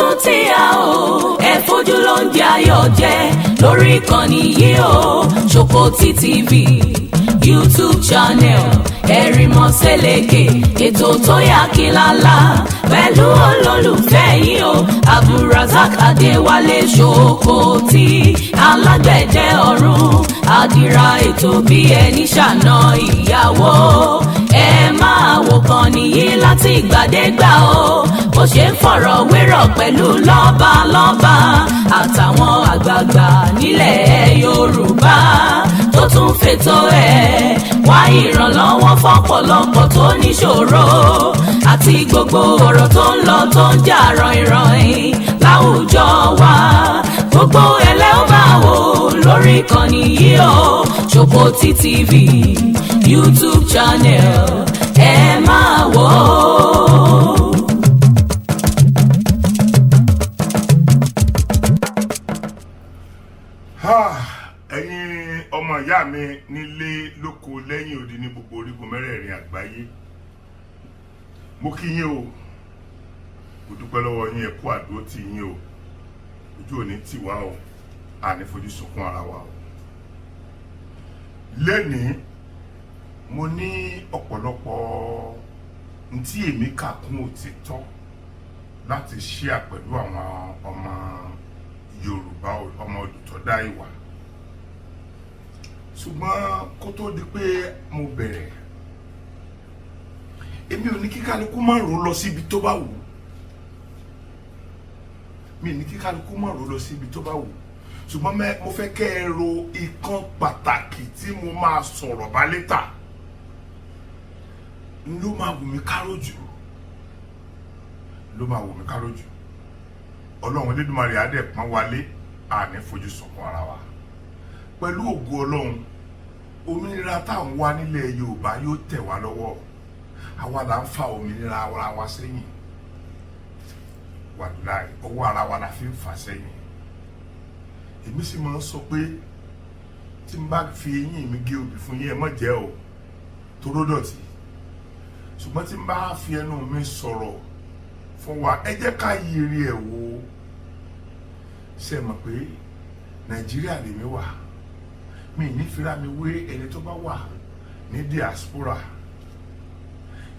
tún ti yá o ẹ fojú ló ń jẹ ayọ̀ jẹ lórí ìkànnì yìí o Sokoti TV YouTube channel ẹ̀rìmọ̀ sẹ́lẹ̀kẹ̀ ètò tó yà kí lálá pẹ̀lú olólùfẹ́ yìí o Abdulrasaq Adéwálé Sokoti alágbẹ̀dẹ ọ̀run àdìrà ètò bí ẹni ṣàna ìyàwó ẹ máa wò kàn nìyí láti ìgbàdégbà o bó ṣe ń fọ̀rọ̀ wérọ̀ pẹ̀lú lọ́balọ́ba àtàwọn àgbààgbà nílẹ̀ Yorùbá tó tún fètò ẹ̀ wá ìrànlọ́wọ́ fọ́pọ̀lọpọ̀ tó níṣòro àti gbogbo ọ̀rọ̀ tó ń lọ tó ń jà ràn-ìràn láwùjọ wa gbogbo ẹlẹ́ ó máa wò lórí ìkànnì yìí o Sokoti TV YouTube channel ẹ máa wò ó. Ẹ̀yin ọmọ ìyá mi nílé lóko lẹ́yìn odi ní gbogbo orígun mẹ́rẹ̀ẹ̀rin àgbáyé mo kí yín o mo dúpẹ́ lọ́wọ́ yín ẹ kú àdúró tì yín o ojú òní tì wá o àní fojú sunkún ara wa o. Lẹ́nìí mo ní ọ̀pọ̀lọpọ̀ ntí èmi kà kún òtítọ́ láti ṣíà pẹ̀lú àwọn ọmọ Yorùbá ọmọ olùtọ́dá ìwà ṣùgbọ́n kó tó di pé mo bẹ̀rẹ̀ èmi ò ní kí kálukú má rò lọ síbi tó bá wù mi ní kí kálukú má rò lọ síbi tó bá wù ṣùgbọ́n mo fẹ́ kẹ́ ẹ ro ìkan pàtàkì tí mo máa sọ̀rọ̀ bá létà ló máa wù mí kárò jù Ọlọ́run Elédùmarè á dẹ̀ pọ́n wálé àní fojú sunkún ara wa pẹ̀lú ògo Ọlọ́run òmìnira táwọn wá nílẹ̀ Yorùbá yóò tẹ̀ wá lọ́wọ́ àwa là ń fa òmìnira ara wa sẹ́yìn wàláì ọwọ́ ara wa la fi ń fà sẹ́yìn èmi sì máa ń sọ pé tí n bá fi eyín mi gé obì fún yín ẹ má jẹ́ o toró dọ̀tí ṣùgbọ́n tí n bá fi ẹnu mi sọ̀rọ̀ fún wa ẹ jẹ́ ká yiri ẹ̀ wò ṣe mọ̀ pé Nàìjíríà lèmi wà mi ní fira mi wé ẹni tó bá wà ní diaspora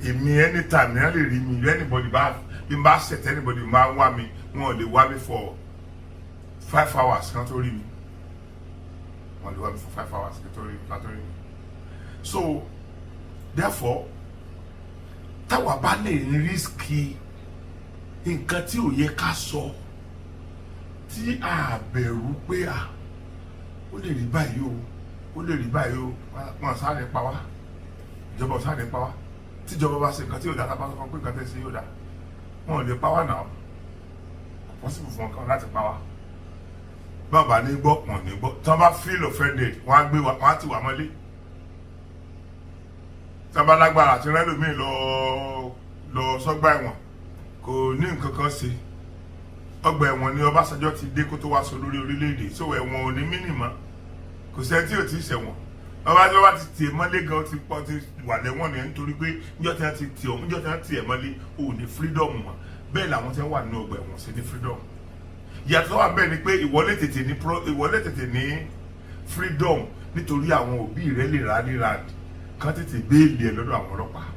èmi anytime ní a lè rí mi anybody bá bí n bá set anybody máa wá mi wọn ò lè wá mi for 5 hours kan tó rí mi wọn lè wá mi for 5 hours kan tó rí mi so therefore táwa bá lè rísíkì nǹkan tí ò yẹ ká sọ tí a bẹ̀rù pé ó lè rí báyìí o wọn sáré pa wá ìjọba sáré pa wá tíjọba bá ṣe nǹkan tí yóò dá tábà sọ pé nǹkan tẹ́ ṣe yóò dá wọn ò lè pa wá náà kò pọ́sibù fún ọkàn láti pa wá bàbá ní gbọ́ wọn ní gbọ́ tí wọ́n bá feel offended wọ́n á gbé wa wọ́n á tì wá mọ́lé tí wọ́n bá lágbára àti rẹ́lòmíì lọ sọ́gbà ẹ̀wọ̀n kò ní nǹkan kan ṣe ọgbà ẹ̀wọ̀n ni Ọbásanjọ́ ti dé kó tó wá sọ lórí orílẹ̀-èdè so ẹ̀wọ̀n ò ní mínìmọ́ kò sẹ́ni tí ò ti ṣẹ̀wọ̀n Ọbásanjọ́ bá ti tì ẹ́ mọ́lé gan ti wà lẹ́wọ̀n ni nítorí pé níjọ́ tí wọ́n ti tì ẹ́ mọ́lé ò ní freedom mọ́ bẹ́ẹ̀ làwọn tí wọ́n wà nínú ọgbà ẹ̀wọ̀n ṣe ní freedom ìyàtọ̀ wà bẹ́ẹ̀ ni pé ìwọlé tètè ní freedom nítorí àwọn òbí rẹ̀ lè rà ní rand kan tètè béèlì ẹ̀ lọ́dọ̀ àwọn ọlọ́pàá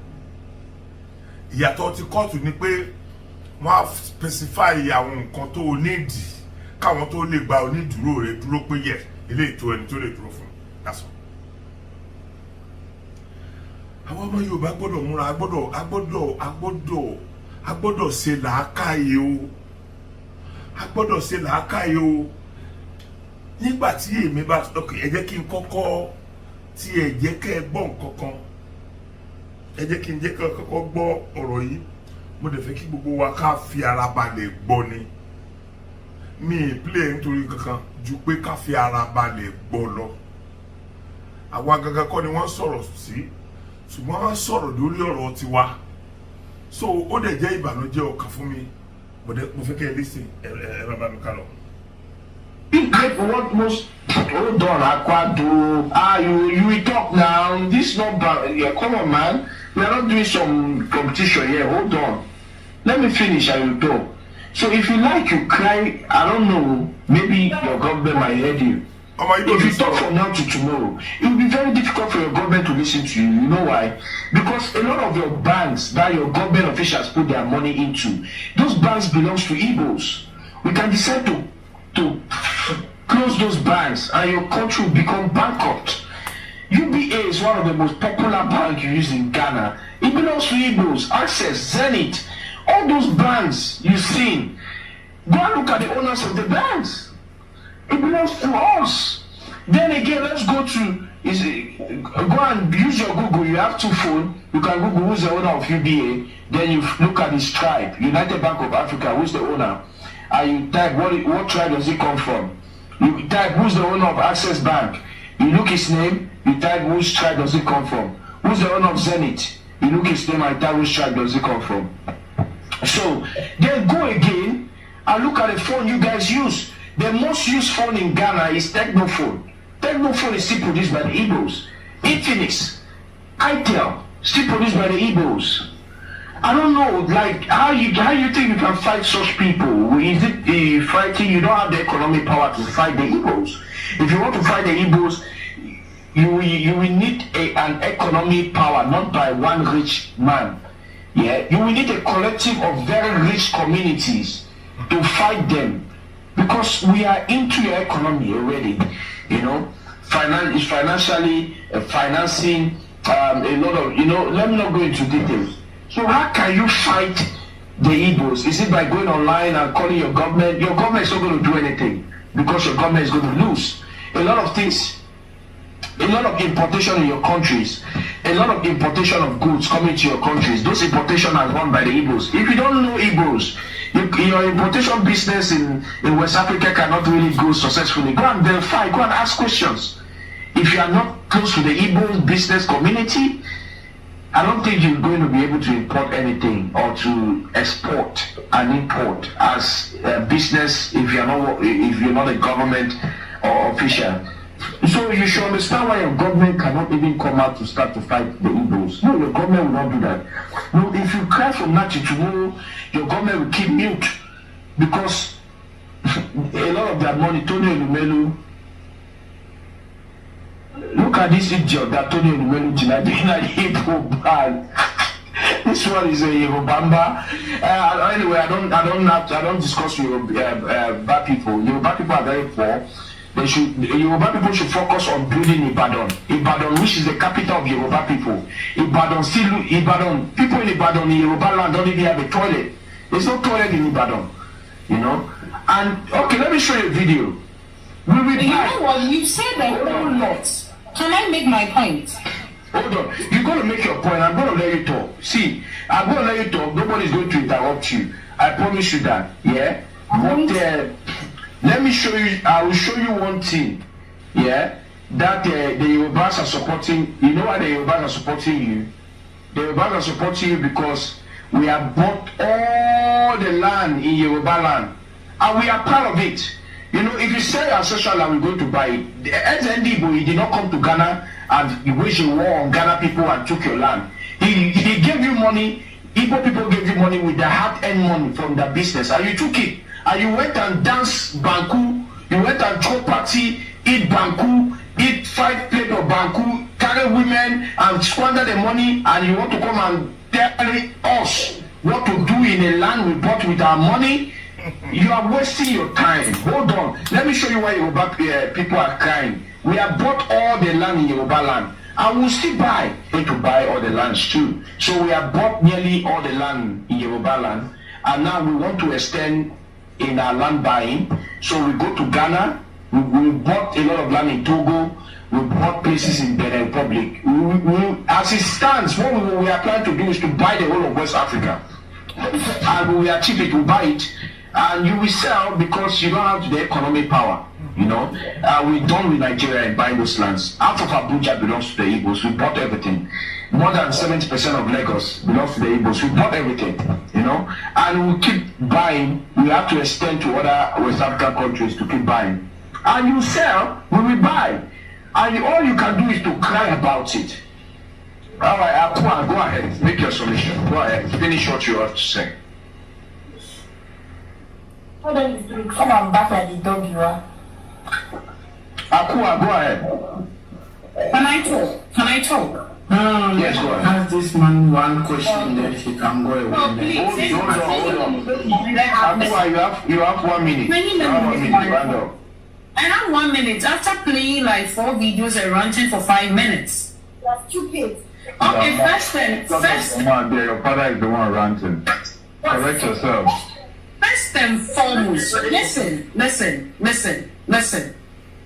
ìyàtọ̀ ti kóòtù ni pé wọ́n á specify àwọn nǹkan tó o nídìí káwọn tó lè gba onídùúró rẹ̀ dúró pé yẹ ilé ètò ẹni tó lè dúró fún lásán. àwọn ọmọ Yorùbá gbọ́dọ̀ múra agbọ́dọ̀ ṣe làákàyè o agbọ́dọ̀ ṣe làákàyè o nígbà tí èmi bá okay ẹ jẹ́ kí n kọ́kọ́ tí ẹ jẹ́ kẹ́ ẹ gbọ́ nǹkan kan ẹ jẹ́ kí n jẹ́ kẹ́ ẹ kọ́kọ́ gbọ́ ọ̀rọ̀ yìí mo dẹ̀ fẹ́ kí gbogbo wa ká fi ara balẹ̀ gbọ́ ni mi play nítorí kankan ju pé ká fi ara balẹ̀ gbọ́ lọ àwa gangan kọ́ ni wọ́n sọ̀rọ̀ sí ṣùgbọ́n wọ́n sọ̀rọ̀ lórí ọ̀rọ̀ tiwa so ó dẹ̀ jẹ́ ìbànújẹ́ ọkàn fún mi mo fẹ́ kẹ́ ẹ listen ẹ bá mi ká lọ. For what most hold on, Akwado. You will talk now. This number, yeah, come on, man. We are not doing some competition here. Hold on. Let me finish. I will talk. So if you like, you cry. I don't know. Maybe your government might hear you. If you talk from now to tomorrow, it will be very difficult for your government to listen to you. You know why? Because a lot of your banks that your government officials put their money into, those banks belongs to Igbos. We can decide to close those banks and your country will become bankrupt. UBA is one of the most popular banks you use in Ghana. It belongs to Igbos, Access, Zenith, all those banks you've seen. Go and look at the owners of the banks. It belongs to us. Then again, let's go to go and use your Google. You have 2 phones. You can Google who's the owner of UBA. Then you look at his tribe, United Bank of Africa. Who's the owner? And you type what tribe does he come from? You type who's the owner of Access Bank. You look his name. You type which tribe does he come from? Who's the owner of Zenith? You look his name and type which tribe does he come from? So then go again and look at the phone you guys use. The most used phone in Ghana is Technophone. Technophone is still produced by the Igbos. Infinix, Itel, still produced by the Igbos. I don't know, like how you think you can fight such people? Is it fighting? You don't have the economic power to fight the Igbos. If you want to fight the Igbos, you will need an economic power, not by one rich man. Yeah, you will need a collective of very rich communities to fight them. Because we are into your economy already, you know, financially financing a lot of, let me not go into details. So how can you fight the Igbos? Is it by going online and calling your government? Your government is not going to do anything because your government is going to lose. A lot of things, a lot of importation in your countries, a lot of importation of goods coming to your countries. Those importation are run by the Igbos. If you don't know Igbos, your importation business in West Africa cannot really go successfully. Go and verify, go and ask questions. If you are not close to the Igbo business community, I don't think you're going to be able to import anything or to export and import as a business if you're not a government or official. So you should understand why your government cannot even come out to start to fight the Igbos. No, your government will not do that. No, if you cry from now to tomorrow, your government will keep mute because a lot of their money, Tony Olumelu. Look at this idiot that Tony Olumelu tonight being an Igbo band. This one is a Yoruba. Anyway, I don't discuss Yoruba people. Yoruba people are very poor. Yoruba people should focus on building Ibadan, which is the capital of Yoruba people. Ibadan, people in Ibadan, in Yoruba land don't even have a toilet. There's no toilet in Ibadan, And okay, let me show you a video. You know what? You said a whole lot. Can I make my point? Hold on. You're going to make your point. I'm going to let you talk. See, I'm going to let you talk. Nobody's going to interrupt you. I promise you that. Yeah? But let me show you. I will show you one thing. Yeah? That the Yorubas are supporting. You know why the Yorubas are supporting you? The Yorubas are supporting you because we have bought all the land in Yoruba land. And we are proud of it. If you sell your ancestral land, we're going to buy it. The Igbo, he did not come to Ghana and he waged a war on Ghana people and took your land. He gave you money. Igbo people gave you money with their hard-earned money from their business, and you took it. And you went and danced banku. You went and throw party, eat banku, eat 5 plates of banku, carry women and squander the money. And you want to come and tell us what to do in a land we bought with our money? You are wasting your time. Hold on. Let me show you why Yoruba people are crying. We have bought all the land in Yoruba land. And we'll still going to buy all the lands too. So we have bought nearly all the land in Yoruba land. And now we want to extend in our land buying. So we go to Ghana. We bought a lot of land in Togo. We bought places in Benin Republic. As it stands, what we are planning to do is to buy the whole of West Africa. And we achieve it, we buy it. And you will sell because you don't have the economic power, We're done with Nigeria and buying those lands. Half of Abuja belongs to the Igbos. We bought everything. More than 70% of Lagos belongs to the Igbos. We bought everything, And we keep buying. We have to extend to other West African countries to keep buying. And you sell, we will buy. And all you can do is to cry about it. All right, Akua, go ahead. Make your solution. Go ahead. Finish what you have to say. Hold on, come on back like the dog you are. Akua, go ahead. Can I talk? Can I talk? Yes, go ahead. Ask this man one question, then he can go away. No, please. Hold on. Akua, you have 1 minute. You have 1 minute, round up. I have 1 minute after playing like 4 videos and ranting for 5 minutes. You're stupid. Okay, first. Your father is the one ranting. Correct yourself. First and foremost, listen.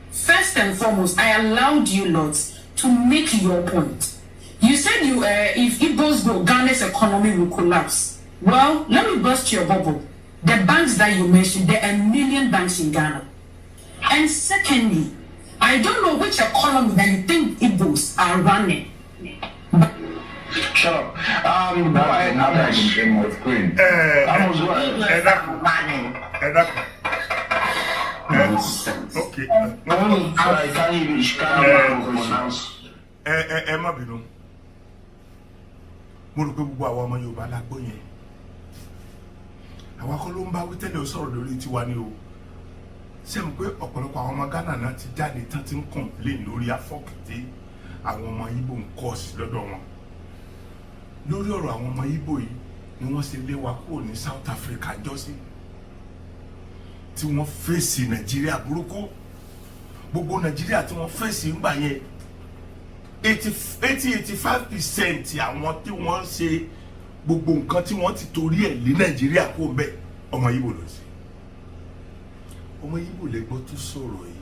First and foremost, I allowed you lots to make your point. You said if Igbos go, Ghana's economy will collapse. Well, let me burst your bubble. The banks that you mentioned, there are 1 million banks in Ghana. And secondly, I don't know which economy that you think Igbos are running. Shut up. Go ahead. I'm on screen. Okay. I can't even pronounce. Má bínú. Mo rò pé gbogbo àwọn ọmọ Yorùbá la gbọ́ yẹn. Àwa kọ́ ló ń bá wí tẹ́lẹ̀ ó sọ̀rọ̀ lórí tiwa ni o. Ṣé mo pé ọ̀pọ̀lọpọ̀ àwọn ọmọ Ghana náà ti jáde tán ti ń complain lórí afọ́kìtì àwọn ọmọ Igbo ń kọ́ sí lọ́dọ̀ wọn. Lórí ọ̀rọ̀ àwọn ọmọ Igbo yìí ni wọ́n ṣe lé wa kúrò ní South Africa jọ́sí. Tí wọ́n fèsì Nàìjíríà burúkú. Gbogbo Nàìjíríà tí wọ́n fèsì ńgbà yẹn 85% àwọn tí wọ́n ṣe gbogbo nǹkan tí wọ́n ti torí ẹ̀ lé Nàìjíríà kó ń bẹ̀ ọmọ Igbo ló ṣe. Ọmọ Igbo lè gbọ́ tó sọ̀rọ̀ yìí.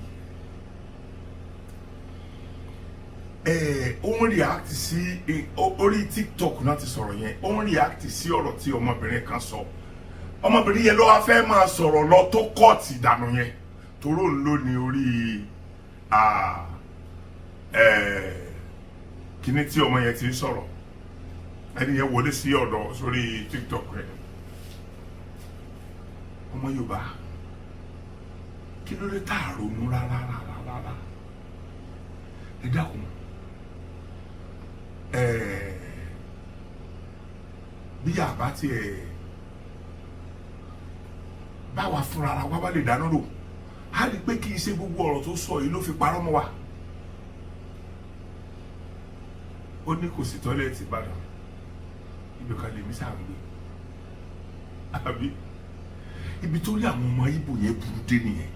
Ó ń react sí orí TikTok náà ti sọ̀rọ̀ yẹn. Ó ń react sí ọ̀rọ̀ tí ọmọbìnrin kan sọ. Ọmọbìnrin yẹn ló wá fẹ́ máa sọ̀rọ̀ lọ tó kọ́ọ̀tì ìdànù yẹn toró ń lò ní orí kíní tí ọmọ yẹn ti ń sọ̀rọ̀ ẹni yẹn wọlé sí ọ̀dọ̀ sórí TikTok rẹ̀. Ọmọ Yorùbá kí ló dé tá a ronú rárá ẹ dákun bí àbá tiẹ̀ báwa fúnra ara wa bá lè dáná rò á rí pé kì í ṣe gbogbo ọ̀rọ̀ tó sọ yìí ló fi parọ́ mọ́ wa. Ó ní kò sí tọ́lẹ̀tì Ìbàdàn ibi kan lèmi sáà ń gbé àbí ibi tó rí àwọn ọmọ Igbo yẹn burú dé nìyẹn.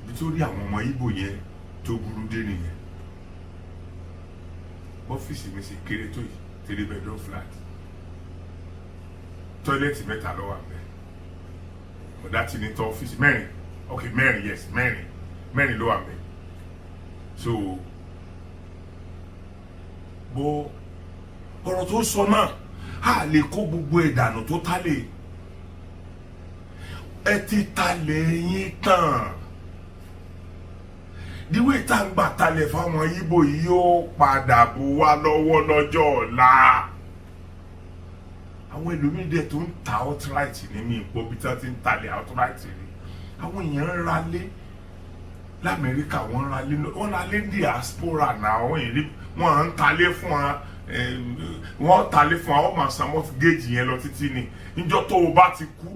Ibi tó rí àwọn ọmọ Igbo yẹn tó burú dé nìyẹn. Ọ́fíìsì mi sì kéré tó yìí 3 bedroom flat tọ́lẹ̀tì 3 ló wà ńbẹ̀. Ọ̀dà tí ní tọ́ ọ́fíìsì mẹ́rin ló wà ńbẹ̀. So bó ọ̀rọ̀ tó sọ náà a lè kó gbogbo ìdànù tó tálẹ̀. Ẹ ti talẹ̀ yín tán. Díwé tá ń gbà talẹ̀ fáwọn Igbo yìí yóò padà bù wá lọ́wọ́ lọ́jọ́ ọ̀la. Àwọn ẹlòmíì dẹ̀ tó ń ta outright ní mi ìpò bí tí wọ́n ti ń talẹ̀ outright rí. Àwọn èèyàn ń ralé l'Amẹ́ríkà, wọ́n ralé diaspora náà wọ́n ń talé fún wa. Wọ́n talé fún wa wọ́n máa san mortgage yẹn lọ títí ni. Níjọ́ tó o bá ti kú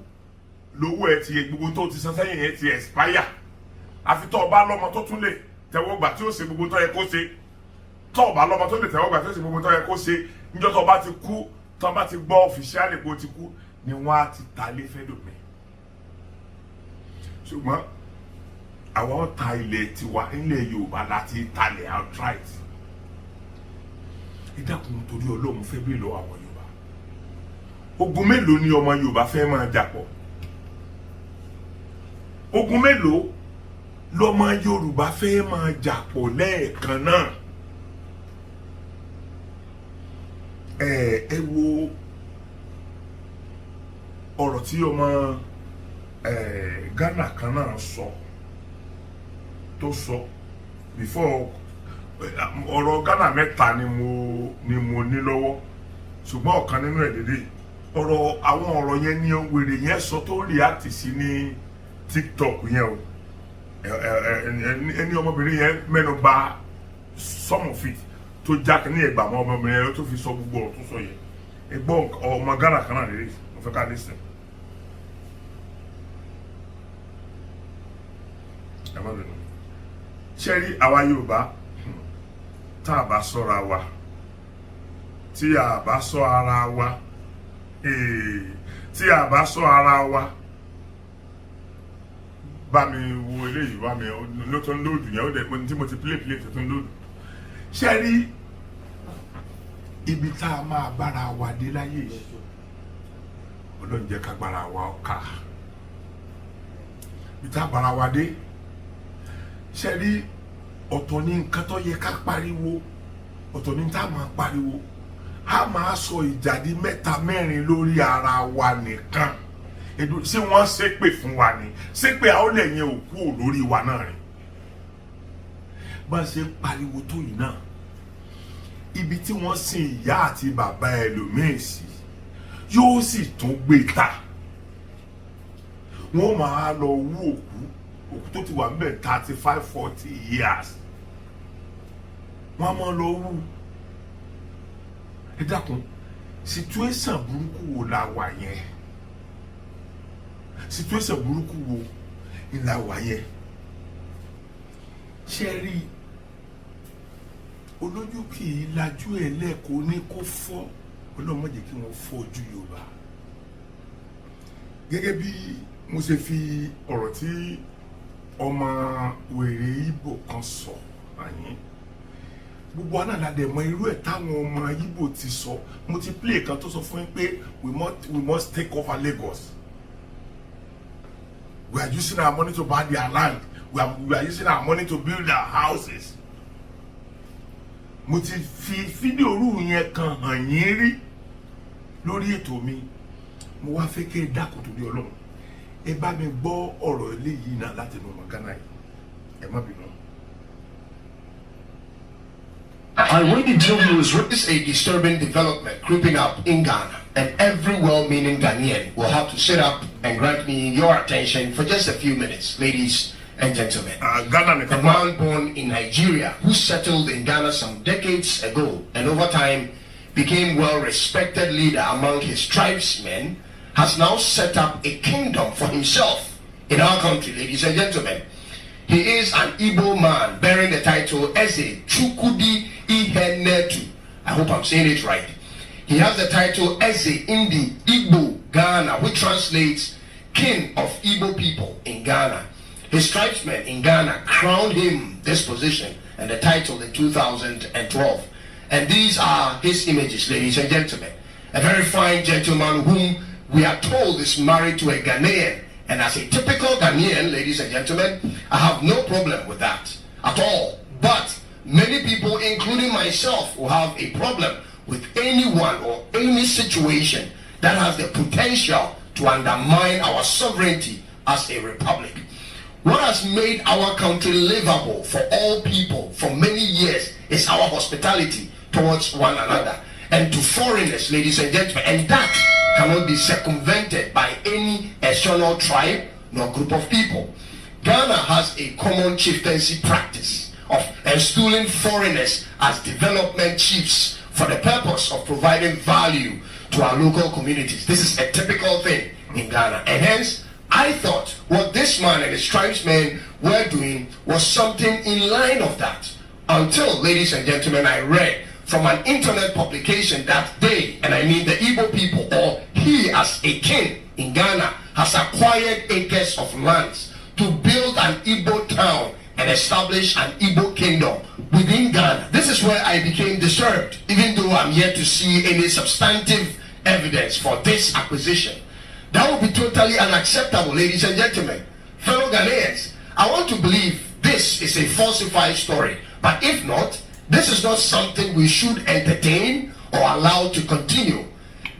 lówó ẹ ti gbogbo tó ti san sẹ́yìn yẹn ti expire. Àfi tó o bá lọ́mọ tó tún lè tẹ́wọ́ gbà tí ó ṣe gbogbo tó yẹ kó ṣe. Tó o bá lọ́mọ tó lè tẹ́wọ́ gbà tí ó ṣe gbogbo tó yẹ kó ṣe. Níjọ́ tó o bá ti kú tó o bá ti gbọ́ officially pé o ti kú ni wọ́n á ti talé fẹ́ dòmí. Ṣùgbọ́n àwọn ta ilẹ̀ tiwa ilẹ̀ Yorùbá láti talẹ̀ outright. Ẹ dákun torí Ọlọ́run fẹ́ bí lọ àwọn Yorùbá. Ogun mélòó ni ọmọ Yorùbá fẹ́ máa jà pọ̀? Ogun mélòó lọmọ Yorùbá fẹ́ máa jà pọ̀ lẹ́ẹ̀kan náà? Ẹ wo ọ̀rọ̀ tí ọmọ Ghana kan náà sọ tó sọ before ọ̀rọ̀ Ghana 3 ni mo ní lọ́wọ́ ṣùgbọ́n ọ̀kan nínú ẹ̀ dédé àwọn ọ̀rọ̀ yẹn ní wèrè yẹn sọ tó react sí ní TikTok yẹn o ẹni ọmọbìnrin yẹn mẹ́nu bà some of it tó jákè ní ẹgbàá mọ́ ọmọbìnrin yẹn tó fi sọ gbogbo ọ̀rọ̀ tó sọ yẹn ẹgbọ́n ọmọ Ghana kan náà lè mo fẹ́ ká lè sìn. ẹ má bínú ṣe rí àwa Yorùbá tá a bá ṣọ́ra wa tí a bá ṣọ́ ara wa tí a bá ṣọ́ ara wa bá mi wo eléyìí bá mi ló tó ń lòdù yẹn ó dẹ̀ pé tí mo ti play tó tó ń lòdù ṣe rí ibi tá a máa bára wa dé láyé yìí Ọlọ́run jẹ́ ká bára wa ọ̀ka ibi tá a bára wa dé ṣe rí ọ̀tọ̀ ní nǹkan tó yẹ ká pariwo ọ̀tọ̀ ní tá a máa pariwo a máa sọ ìjà di mẹ́ta mẹ́rin lórí ara wa nìkan ṣé wọ́n ṣépè fún wa ni ṣépè àwọn lẹ́yìn òkú lórí wa náà rìn bá ṣe pariwo tó yìí náà ibi tí wọ́n sin ìyá àti bàbá ẹlòmíín sí yóò sì tún gbé ta wọ́n máa lọ wú òkú tó ti wà níbẹ̀ 35-40 years wọ́n máa lọ wú ẹ dákun situation burúkú wo la wà yẹn situation burúkú wo la wà yẹn ṣe rí olójú kì í lajú ẹ lẹ́kọ̀ọ́ ní kó fọ́ Ọlọ́run jẹ́ kí wọ́n fọ́ ojú Yorùbá gẹ́gẹ́ bí mo ṣe fi ọ̀rọ̀ tí ọmọ wèrè Igbo kan sọ àyín gbogbo anáàládẹ mọ irú ẹ̀ táwọn ọmọ Igbo ti sọ mo ti play kan tó sọ fún yín pé we must take over Lagos we are using our money to buy their land we are using our money to build our houses mo ti fi fídíò orú yẹn kan hàn yín rí lórí ètò mi mo wá fẹ́ kí ẹ dákun torí Ọlọ́run ẹ bá mi gbọ́ ọ̀rọ̀ eléyìí náà láti inú Ghana yìí ẹ má bínú. And when the Tinubu is raised a disturbing development creeping up in Ghana, and every well-meaning Ghanaian will have to sit up and grant me your attention for just a few minutes, ladies and gentlemen. A man born in Nigeria who settled in Ghana some decades ago and over time became well-respected leader among his tribesmen has now set up a kingdom for himself in our country, ladies and gentlemen. He is an Igbo man bearing the title Eze Chukudi Ihenetu. I hope I'm saying it right. He has the title Eze Indi Igbo Ghana, which translates King of Igbo people in Ghana. His tribesmen in Ghana crowned him this position and the title in 2012. And these are his images, ladies and gentlemen. A very fine gentleman whom we are told is married to a Ghanaian. And as a typical Ghanaian, ladies and gentlemen, I have no problem with that at all. But many people, including myself, will have a problem with anyone or any situation that has the potential to undermine our sovereignty as a republic. What has made our country livable for all people for many years is our hospitality towards one another and to foreigners, ladies and gentlemen. And that cannot be circumvented by any external tribe nor group of people. Ghana has a common chieftaincy practice of installing foreigners as development chiefs for the purpose of providing value to our local communities. This is a typical thing in Ghana. And hence, I thought what this man and his tribesmen were doing was something in line of that. Until, ladies and gentlemen, I read from an internet publication that they, and I mean the Igbo people, or he as a king in Ghana, has acquired acres of lands to build an Igbo town and establish an Igbo kingdom within Ghana. This is where I became disturbed, even though I'm yet to see any substantive evidence for this acquisition. That would be totally unacceptable, ladies and gentlemen. Fellow Ghanaians, I want to believe this is a falsified story. But if not, this is not something we should entertain or allow to continue.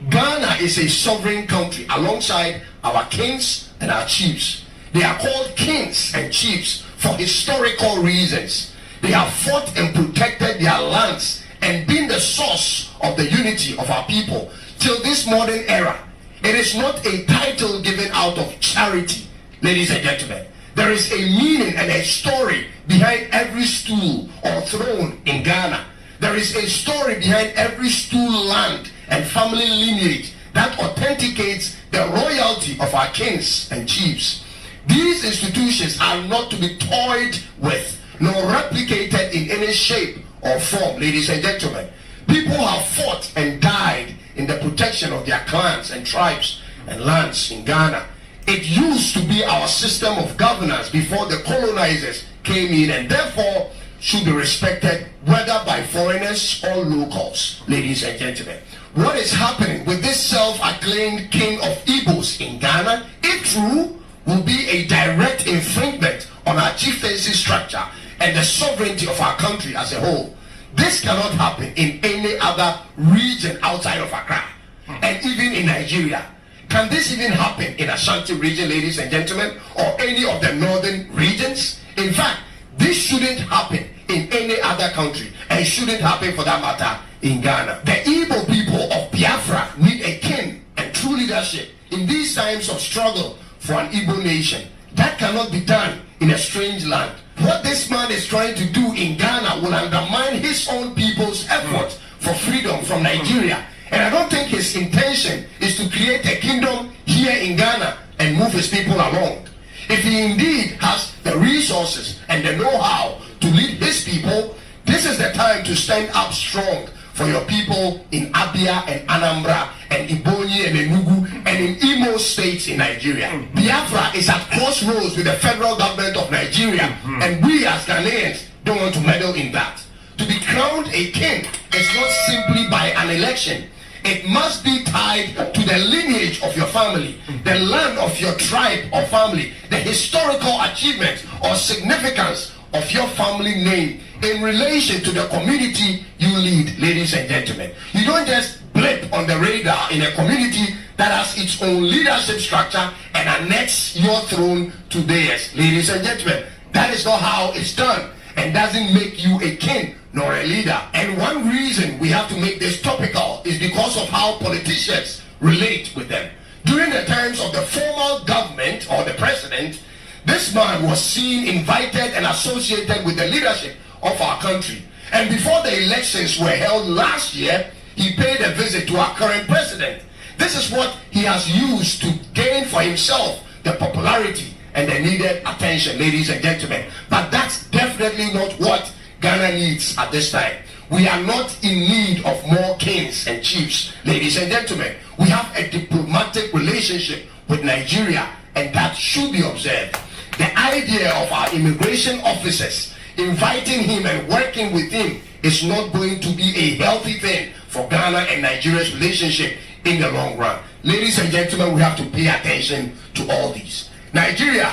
Ghana is a sovereign country alongside our kings and our chiefs. They are called kings and chiefs for historical reasons. They have fought and protected their lands and been the source of the unity of our people till this modern era. It is not a title given out of charity, ladies and gentlemen. There is a meaning and a story behind every stool or throne in Ghana. There is a story behind every stool, land, and family lineage that authenticates the royalty of our kings and chiefs. These institutions are not to be toyed with nor replicated in any shape or form, ladies and gentlemen. People have fought and died in the protection of their clans and tribes and lands in Ghana. It used to be our system of governance before the colonizers came in, and therefore should be respected whether by foreigners or locals, ladies and gentlemen. What is happening with this self-acclaimed king of Igbos in Ghana, if true, will be a direct infringement on our chieftaincy structure and the sovereignty of our country as a whole. This cannot happen in any other region outside of Accra, and even in Nigeria. Can this even happen in Ashanti region, ladies and gentlemen, or any of the northern regions? In fact, this shouldn't happen in any other country, and shouldn't happen for that matter in Ghana. The Igbo people of Biafra need a king and true leadership in these times of struggle for an Igbo nation. That cannot be done in a strange land. What this man is trying to do in Ghana will undermine his own people's effort for freedom from Nigeria. And I don't think his intention is to create a kingdom here in Ghana and move his people along. If he indeed has the resources and the know-how to lead his people, this is the time to stand up strong for your people in Abia and Anambra and Ibonyi and Enugu and in Imo states in Nigeria. Biafra is at crossroads with the federal government of Nigeria, and we as Ghanaians don't want to meddle in that. To be crowned a king is not simply by an election. It must be tied to the lineage of your family, the land of your tribe or family, the historical achievements or significance of your family name in relation to the community you lead, ladies and gentlemen. You don't just blip on the radar in a community that has its own leadership structure and annex your throne to theirs, ladies and gentlemen. That is not how it's done, and doesn't make you a king nor a leader. And one reason we have to make this topical is because of how politicians relate with them. During the times of the formal government or the president, this man was seen, invited and associated with the leadership of our country. And before the elections were held last year, he paid a visit to our current president. This is what he has used to gain for himself the popularity and the needed attention, ladies and gentlemen. But that's definitely not what Ghana needs at this time. We are not in need of more kings and chiefs, ladies and gentlemen. We have a diplomatic relationship with Nigeria, and that should be observed. The idea of our immigration officers inviting him and working with him is not going to be a healthy thing for Ghana and Nigeria's relationship in the long run. Ladies and gentlemen, we have to pay attention to all these. Nigeria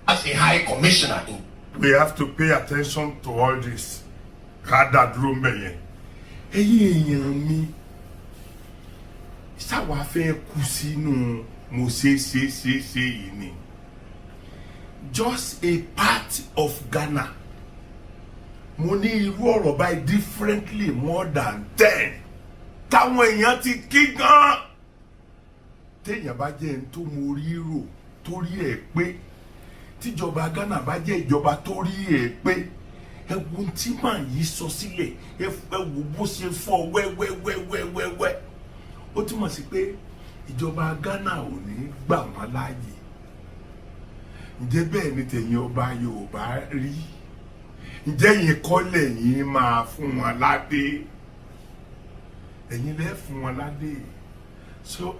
as a high commissioner in... We have to pay attention to all this. Kada drum beye. Eyan mi. Sa wa fe ku sinu mo se yini. Just a part of Ghana. Mo ní irú ọ̀rọ̀ báyìí differently more than 10. Táwọn èèyàn ti kí gan. Téèyàn bá jẹ́ en tó mo rí rò torí ẹ̀ pé tíjọba Ghana bá jẹ́ ìjọba torí ẹ̀ pé ẹ wo tí màá yí sọ sílẹ̀ ẹ wo bó ṣe fọ́ wẹ́wẹ́wẹ́wẹ́wẹ́. Ó túmọ̀ sí pé ìjọba Ghana ò ní gbà wọ́n láàyè. Ǹjẹ́ bẹ́ẹ̀ ni tẹ̀yin ọba Yorùbá rí? Ǹjẹ́ yín kọ́lẹ̀ yín máa fún wọn ládé? Ẹ̀yin lẹ́ fún wọn ládé. So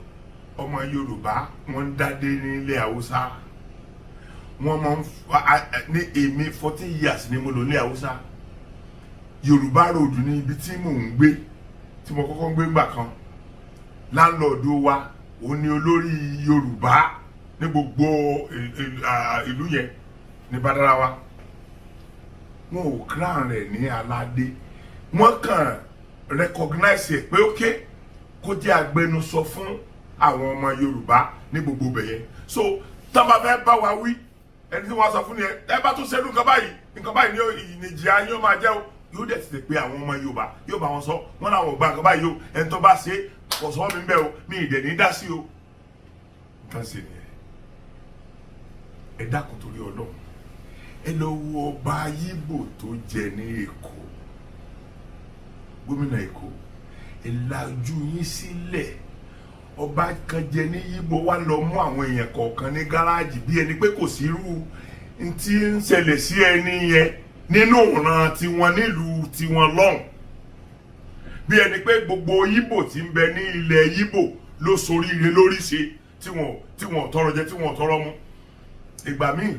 ọmọ Yorùbá wọ́n dádé nílẹ̀ Haúsá. Wọ́n máa ní èmi 14 years ni mo lò ní Haúsá. Yorùbá road ní ibi tí mò ń gbé, tí mo kọ́kọ́ ń gbé ńgbà kan. Landlord wa ó ní olórí Yorùbá ní gbogbo ìlú yẹn ní Badarawa. Wọn ò crown rẹ̀ ní aládé. Wọ́n kàn recognize ẹ̀ pé okay kó jẹ́ agbẹnusọ fún àwọn ọmọ Yorùbá ní gbogbo bẹ̀yẹn. So tá bá fẹ́ bá wa wí ẹni tí wọ́n sọ fún ni ẹ bá tún ṣerú nǹkan báyìí ní ìjìyà yín ó máa jẹ́ o. Yóò dẹ̀ ti pé àwọn ọmọ Yorùbá yóò bá wọn sọ wọn làwọn ò gbà nǹkan báyìí o, ẹni tó bá ṣe kò sọ mi bẹ́ẹ̀ o, mi ì dẹ̀ ní dá sí o. Nǹkan ṣe nìyẹn. Ẹ dákun torí Ọlọ́run. Ẹ lọ wo ọba Igbo tó jẹ ní Èkó, gómìnà Èkó. Ẹ lajú yín sílẹ̀. ọba kan jẹ ní Igbo wá lọ mú àwọn èèyàn kọ̀ọ̀kan ní gáràjì bí ẹni pé kò sí irú tí ń ṣẹlẹ̀ sí ẹni yẹn nínú ìran tiwọn nílùú tiwọn lọ́hùn bí ẹni pé gbogbo Igbo tí ń bẹ ní ilẹ̀ Igbo ló soríire lórí ṣe tí wọn tọrọ jẹ tí wọn tọrọ mu. Ìgbà míì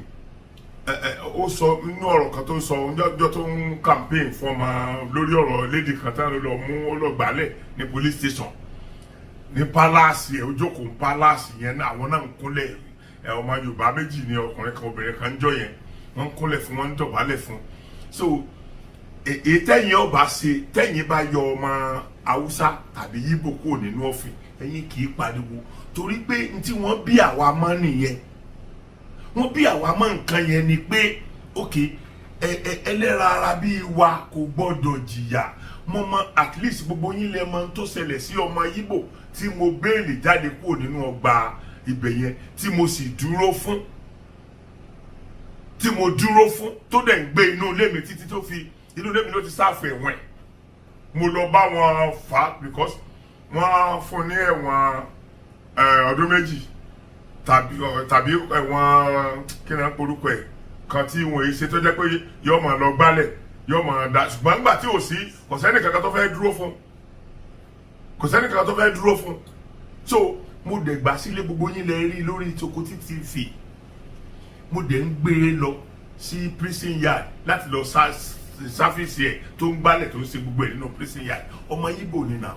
ó sọ nínú ọ̀rọ̀ kan tó sọ ọjọ́ tó ń campaign fún ọmọ lórí ọ̀rọ̀ lady kan tán lọ mú ọlọ́gbàálẹ̀ ní police station ní palace ẹ̀ ó jókòó palace yẹn náà àwọn náà ń kúnlẹ̀ ọmọ Yorùbá méjì ní ọkùnrin kan obìnrin kan ń jọ yẹn wọ́n ń kúnlẹ̀ fún wọn ń dọ̀bálẹ̀ fún so èyí tẹ́yìn ọba ṣe tẹ́yìn bá yọ ọmọ Haúsá tàbí Yíbò kúrò nínú ọ̀fìn ẹ̀yin kì í pariwo torí pé n tí wọ́n bí àwa mọ́ nìyẹn wọ́n bí àwa mọ́ nǹkan yẹn ni pé ok ẹlẹ́ra ara bíi wa kò gbọ́dọ̀ jìyà mo mọ at least gbogbo yín lẹ mọ̀ tó ṣẹlẹ̀ sí ọmọ Yíbò tí mo béèlì jáde kúrò nínú ọgbà ibẹ̀ yẹn tí mo sì dúró fún tó dẹ̀ ń gbé inú ilé mi títí tó fi inú ilé mi ló ti sáfù ẹ̀wọ̀n mo lọ bá wọn fà á because wọ́n fún ní ẹ̀wọ̀n ọdún méjì tàbí ẹ̀wọ̀n kí ni wọ́n porúkọ ẹ̀ kan tí wọ́n yìí ṣe tó jẹ́ pé yóò máa lọ gbálẹ̀ yóò máa da ṣùgbọ́n nígbà tí ò sí kò sẹ́ni kankan tó fẹ́ dúró fún so mo dẹ̀ gbà sílé gbogbo yín lẹ rí lórí Sokoti TV mo dẹ̀ ń gbé e lọ sí prison yard láti lọ sáfíìsì ẹ̀ tó ń gbálẹ̀ tó ń ṣe gbogbo ẹ̀ nínú prison yard ọmọ Yíbò ni náà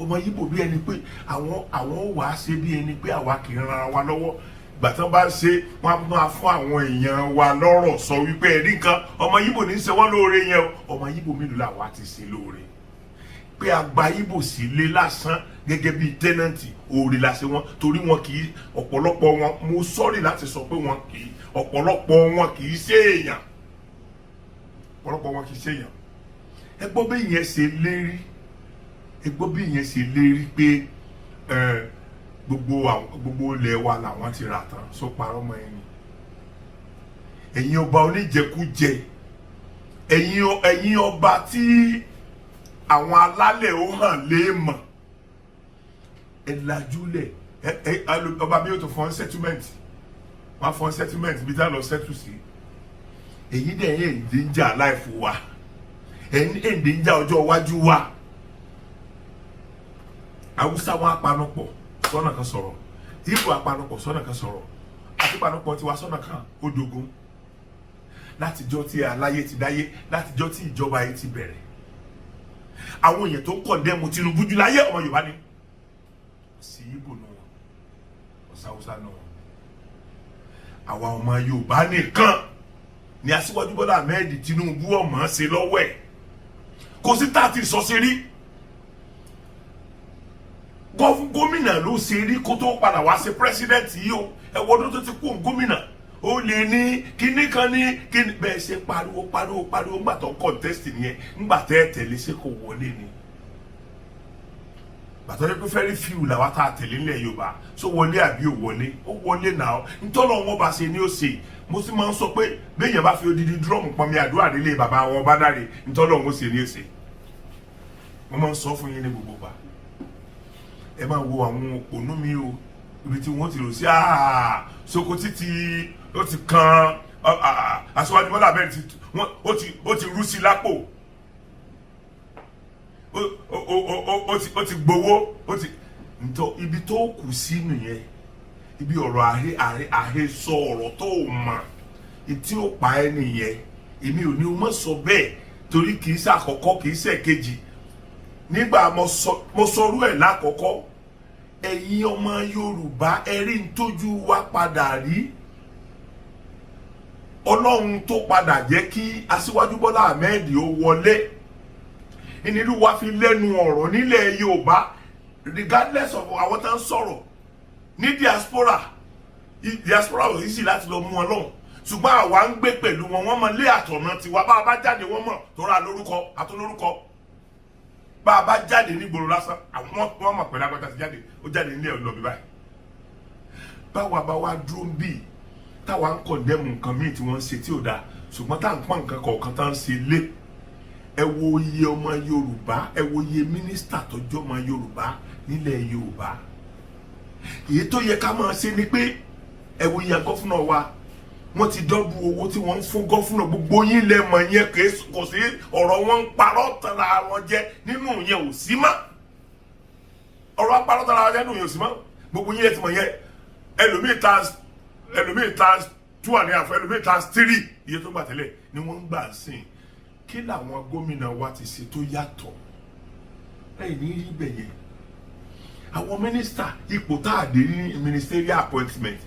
ọmọ Yíbò bí ẹni pé àwọn wà á ṣe bí ẹni pé àwa kì í ran ara wa lọ́wọ́ ìgbà tí wọ́n bá ṣe wọ́n á máa fún àwọn èèyàn wa lọ́rọ̀ sọ wípé ẹ̀rí nǹkan ọmọ Yíbò ní í ṣe wọ́n lóore yẹn o ọmọ Yíbò mélòó làwa ti ṣe lóore pé àgbà Yíbò sì lé lásán gẹ́gẹ́ bíi tẹ́nàntì òòrè la ṣe wọ́n torí wọn kì í ọ̀pọ̀lọpọ̀ wọn mo sọ́rí láti sọ pé wọn kì í ọ̀pọ̀lọpọ̀ wọn kì í ṣe èèyàn ẹ gbọ́ bí ìyẹn ṣe lérí pé gbogbo ilẹ̀ wa làwọn ti rà tán só parọ́ mọ́ ẹni ẹ̀yin ọba oníjẹkújẹ ẹ̀yin ọba tí àwọn alálẹ̀ ó hàn léèmọ̀ ẹ lajúlẹ̀ ọba mi yóò tó fọ́n settlement wọ́n fọ́n settlement bí tá lọ settle sí èyí dẹ̀ yẹn èdè ń jà láìfò wa èdè ń jà ọjọ́ iwájú wa Haúsá wọn apanupọ̀ sọ́nà kan sọ̀rọ̀ Ìgbò apanupọ̀ sọ́nà kan sọ̀rọ̀ àti panupọ̀ tiwa sọ́nà kan ó dogun látijọ́ tí aláyé ti dáyé látijọ́ tí ìjọba yìí ti bẹ̀rẹ̀ àwọn èèyàn tó ń kọ̀ndẹ́mù Tinubu jù láyé ọmọ Yorùbá ni sí Ìgbò nù wọn ọ̀sáwúsá nù wọn àwa ọmọ Yorùbá nìkan ni Aṣíwájú Bọ́lá Ahmed Tinubu ọmọ ṣe lọ́wọ́ ẹ̀ kò sí tá a ti sọ sí rí gómìnà ló ṣe rí kó tó padà wá sí pírẹsidẹ́ǹtì yìí o ẹ̀wọ́n tó ti kú gómìnà ó lè ní kíní kan ní kíní bẹ́ẹ̀ ṣe pariwo ńgbà tó contest nìyẹn ńgbà tẹ́ ẹ tẹ̀lé ṣe kò wọlé ni bàtọ́ yẹ pé very few làwa tá a tẹ̀lé nílẹ̀ Yorùbá so wọlé àbí ò wọlé ó wọlé náà ntọ́lọ́ wọn bá ṣe ni ó ṣe mo sì máa ń sọ pé béèyàn bá fi odidi dúrọ́ọ̀mù pọnmi àdúrà nílé bàbá wọn bá dáre ntọ́lọ́ wọn ṣe ni ó ṣe mo máa ń sọ fún yín ní gbogbo gbà ẹ máa wo àwọn òpònú mi o ibi tí wọ́n ti rò sí Sokoti ó ti kan Aṣíwájú Bọ́lá Ahmed ó ti rú sí lápò ó ti gbowó ibi tó kù sí nìyẹn ibi ọ̀rọ̀ àhẹ sọ ọ̀rọ̀ tó mọ̀ tí ó pa ẹ́ nìyẹn èmi ò ní o mọ̀ sọ bẹ́ẹ̀ torí kì í ṣe àkọ́kọ́ kì í ṣe kejì nígbà mo sọrú ẹ̀ lákọ̀ọ́kọ́ ẹ̀yin ọmọ Yorùbá ẹ̀rí ń tójú wa padà rí Ọlọ́run tó padà jẹ́ kí Aṣíwájú Bọ́lá Ahmed ó wọlé ìnílù wa fi lẹ́nu ọ̀rọ̀ nílẹ̀ Yorùbá regardless of àwọn tó ń sọ̀rọ̀ ní diaspora ò yìí sì láti lọ mú wọn lọ́hùn ṣùgbọ́n àwa ń gbé pẹ̀lú wọn wọ́n mọ lé àtọ̀nà tiwa bá a bá jáde wọ́n mọ̀ tó ra lórúkọ àtọ́lórúkọ bá a bá jáde nígboro lásán àwọn wọn mọ̀ pẹ̀lú agbátá ti jáde ó jáde nílé ọlọ́bí báyìí báwa bá wa dúró ń bì táwa ń kọ̀ndẹ́mù nǹkan míì tí wọ́n ń ṣe tí ò dáa ṣùgbọ́n tá à ń pọ́n nǹkan kọ̀ọ̀kan tá ń ṣe lé ẹ wo iye ọmọ Yorùbá, ẹ wo iye mínísítà tó jẹ́ ọmọ Yorùbá nílẹ̀ Yorùbá. Èyí tó yẹ ká máa ṣe ni pé ẹ wo iye gọ́fúnà wa, wọ́n ti dọ́bù owó tí wọ́n ń fún gọ́fúnà, gbogbo yín lẹ mọ̀ yẹn, kò sí ọ̀rọ̀ wọn ń parọ́ tara wọn jẹ nínú yẹn ò sí mọ́. Ọ̀rọ̀ apárọ́ tara wọn jẹ nínú yẹn ò sí mọ́. Gbogbo yín lẹ ti mọ̀ yẹn. Ẹlòmíì ta 2.5, ẹlòmíì ta 3 iye tó gbà tẹ́lẹ̀ ni wọ́n ń gbà sìn. Kí làwọn gómìnà wa ti ṣe tó yàtọ̀? Ẹ̀yin ní rí bẹ̀ yẹn. Àwọn mínísítà ipò tá a dé ní ministerial appointment,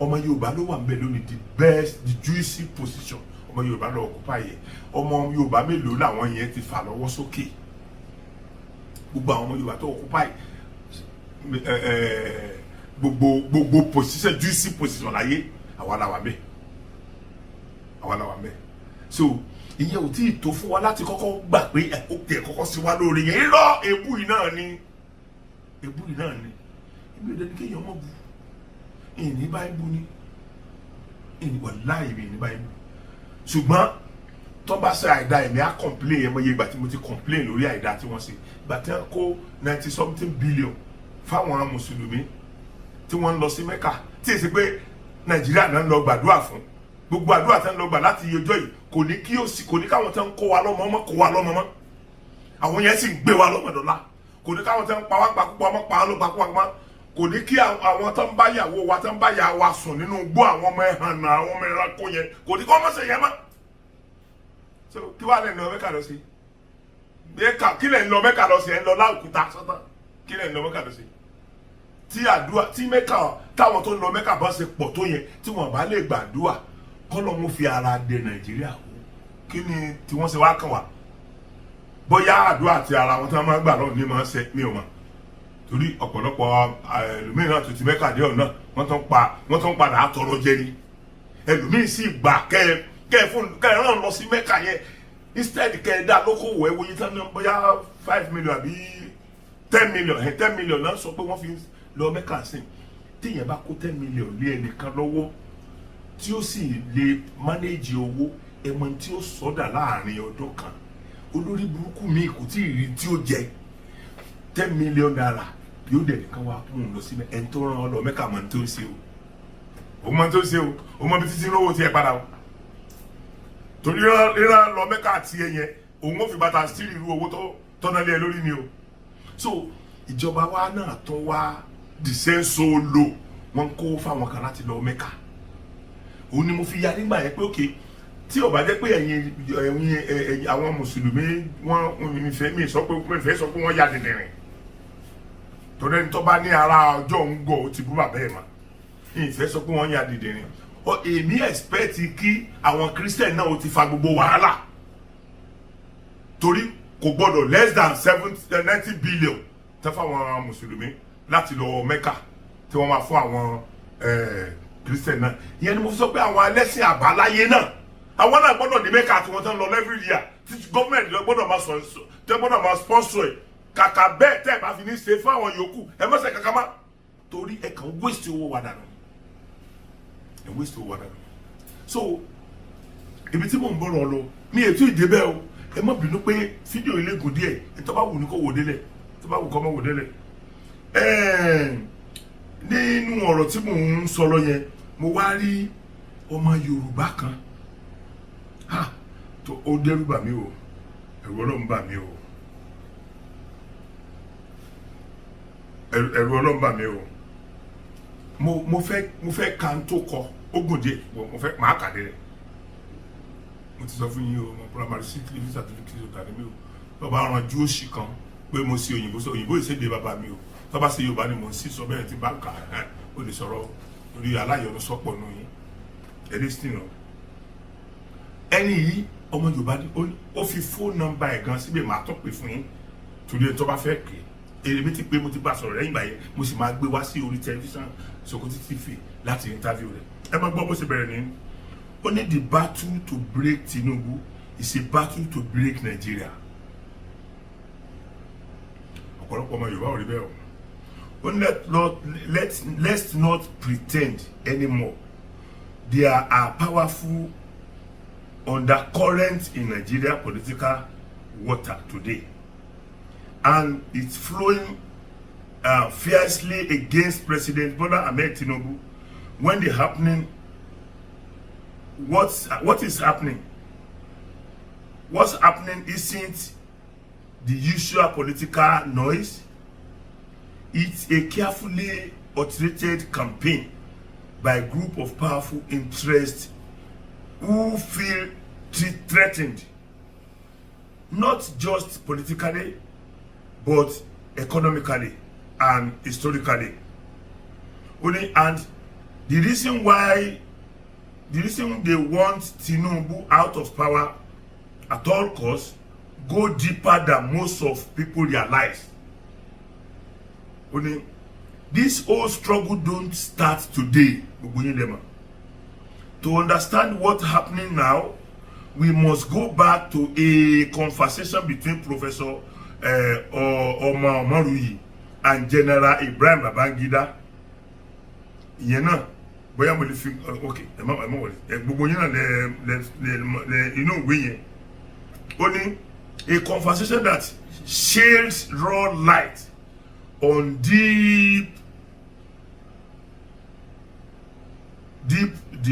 ọmọ Yorùbá ló wà ńbẹ̀ lónìí, the best, the juicy position. Ọmọ Yorùbá ló occupy yẹn. Ọmọ Yorùbá mélòó làwọn yẹn ti fà lọ́wọ́ sókè? Gbogbo àwọn ọmọ Yorùbá tó occupy gbogbo position, juicy position láyé, àwa la wà ńbẹ̀. Àwa la wà ńbẹ̀. So ìyẹn ò tí ì tó fún wa láti kọ́kọ́ gbà pé ó tẹ̀ kọ́kọ́ sí wa lórí yẹn. Irọ́ èébú yìí náà ni. Èébú yìí náà ni. Ibi ìdẹ́ni kéèyàn mọ̀ bù. Ìní báyìí ni. Ìní wàláhì ìní báyìí. Ṣùgbọ́n tó bá ṣe àìdá ẹ̀mí á complain yẹn mọ́ iye ìgbà tí mo ti complain lórí àìdá tí wọ́n ṣe. Ìgbà tí wọ́n kó 90-something billion fáwọn mùsùlùmí tí wọ́n ń lọ sí Mẹ́kà, tí èsì pé Nàìjíríà náà ń lọ gbàdúrà fún. Gbogbo àdúrà tí wọ́n lọ gbà láti iye ọjọ́ yìí kò ní kí ó sì, kò ní káwọn tí wọ́n kó wa lọ́mọ mọ́ kó wa lọ́mọ mọ́. Àwọn yẹn sì ń gbé wa lọ́mọ dọ́là. Kò ní káwọn tí wọ́n pa wá pa púpọ̀ ọmọ pa á ló pa púpọ̀ ọmọ. Kò ní kí àwọn tó ń bá yàwó wa tó ń bá yà wa sùn nínú igbó, àwọn ọmọ ẹ̀hàn náà, àwọn ọmọ ẹranko yẹn, kò ní kí wọ́n mọ̀ ṣe yẹn mọ́. So kí wàá lẹ́nu Mẹ́kà lọ sí? Kí lẹ̀ ń lọ Mẹ́kà lọ sí? Ẹ̀ ń lọ láòkúta sọ́tàn. Kí lẹ̀ ń lọ Mẹ́kà lọ sí? Tí àdúrà tí Mẹ́kà táwọn tó ń lọ Mẹ́kà bá ṣe pọ̀ tó yẹn, tí wọ́n bá lè gbàdúrà kọ́lọ́ mú fi ara dé Nàìjíríà o. Kí ni tí wọ́n ṣe wá kàn wá? Bóyá àdúrà àti ara wọn tí wọ́n máa ń gbà lọ́wọ́ ní máa ń ṣe mí ò mọ̀. Torí ọ̀pọ̀lọpọ̀ ẹlòmíì náà tó ti Mẹ́kà dé ọ̀nà wọ́n tún padà àtọrọ jẹ ni. Ẹlòmíì sì gbà kẹ́ ràn lọ sí Mẹ́kà yẹn, instead kẹ́ dá lókòwò ẹ̀wọ̀ yìí tán náà bóyá 5 million àbí 10 million 10 million náà sọ pé wọ́n fi lọ Mẹ́kà sí. Téèyàn bá kó 10 million lé ẹnìkan lọ́wọ́ tí ó sì lè manage owó, ẹmọ tí ó sọdà láàrin ọdún kan, olórí burúkú mi kò tí ì rí tí ó jẹ 10 million naira yóò dẹ̀ nìkan wá kún un lọ sí ẹni tó rán ọ lọ Mẹ́kà mọ̀ tó ń ṣe o. Ó mọ̀ tó ń ṣe o, ó mọ̀ bí títí lówó tí ẹ padà o. Torí rírán lọ Mẹ́kà àti ẹyẹ òun ó fi bàtà sí irú owó tó tọ́nà lé ẹ lórí ni o. So ìjọba wa náà tó wá dìsẹ́ńsó lò wọ́n kó fáwọn kan láti lọ Mẹ́kà. Òun ni mo fi ya nígbà yẹn pé òkè tí ó bá jẹ́ pé ẹ̀yin àwọn mùsùlùmí wọ́n mi sọ pé wọ́n ya dìndìnrìn. Torí ẹni tó bá ní ara ọjọ́ ń gọ̀ ó ti bú bàbá ẹ̀ mà. Ìfẹ́ sọ pé wọ́n ya dìndìnrìn. Èmi expect kí àwọn Christian náà ó ti fa gbogbo wàhálà. Torí kò gbọ́dọ̀ less than 90 billion tẹ́ fáwọn mùsùlùmí láti lọ Mẹ́kà tí wọ́n máa fún àwọn Christian náà. Ìyẹn ni mo sọ pé àwọn ẹlẹ́sìn àbáláyé náà àwọn náà gbọ́dọ̀ ní Mẹ́kà tí wọ́n tán lọ every year tí gọ́ọ̀mẹ̀ntì lọ gbọ́dọ̀ máa sponsor ẹ̀. Kàkà bẹ́ẹ̀ tẹ́ ẹ̀ bá fi ní ṣe fún àwọn yòókù ẹ mọ̀ ṣe kàkà má, torí ẹ kàn waste owó wa dànù. Ẹ waste owó wa dànù. So ibi tí mò ń bọ̀rọ̀ lọ mi ètò ìdébẹ̀ o, ẹ má bínú pé fídíò ilé gùn díẹ̀, tó bá wù ní kó wò délẹ̀, tó bá wù kó má wò délẹ̀. Nínú ọ̀rọ̀ tí mò ń sọ̀rọ̀ yẹn mo wá rí ọmọ Yorùbá kan tó ó dẹ́rù bà mí o, ẹ̀rù Ọlọ́run bà mí o, ẹ̀rù Ọlọ́run bà mí o. Mo fẹ́ ka n tó kọ ó gùn díẹ̀, mo fẹ́ máa kà dé rẹ̀. Mo ti sọ fún yín o, mo primary six level certificate ó kà ní mi o. Bàbá aranjú òṣì kan pé mo ṣe òyìnbó ìṣèdè bàbá mi o. Tó bá ṣe Yorùbá ni mo ń sì sọ bẹ́ẹ̀ tí bá kà ó lè sọ̀rọ̀ orí aláyọ̀nù sọ́pọ̀ nù yín. Ẹ̀dẹ́sítì náà. Ẹni yìí ọmọ Yorùbá ni ó fi fóònù nọ́mbà ẹ̀ gan síbẹ̀ máa tọ́ pé fún yín torí ẹ̀ tó bá fẹ́ pè é. Èrè mi ti pé mo ti bá sọ̀rọ̀ lẹ́yìn ìgbà yẹn mo sì máa gbé wá sí orí tẹlifíṣàn Sokoti TV láti interview rẹ̀. Ẹ máa gbọ́ bó ṣe bẹ̀rẹ̀ ní. Ó ní the battle to break Tinubu is a battle to break Nigeria. Ọ̀pọ̀lọpọ̀ ọmọ Yorùbá ò rí bẹ́ẹ̀ o. Ó ní let's not pretend anymore. There are powerful undercurrents in Nigeria political water today, and it's flowing fiercely against President Bola Ahmed Tinubu. When the happening, what is happening? What's happening isn't the usual political noise. It's a carefully orchestrated campaign by a group of powerful interests who feel threatened, not just politically, but economically and historically. And the reason they want Tinubu out of power at all costs go deeper than most of people realize. This whole struggle don't start today. To understand what's happening now, we must go back to a conversation between Professor Omar Omaruyi and General Ibrahim Babangida. Okay, only a conversation that sheds raw light on the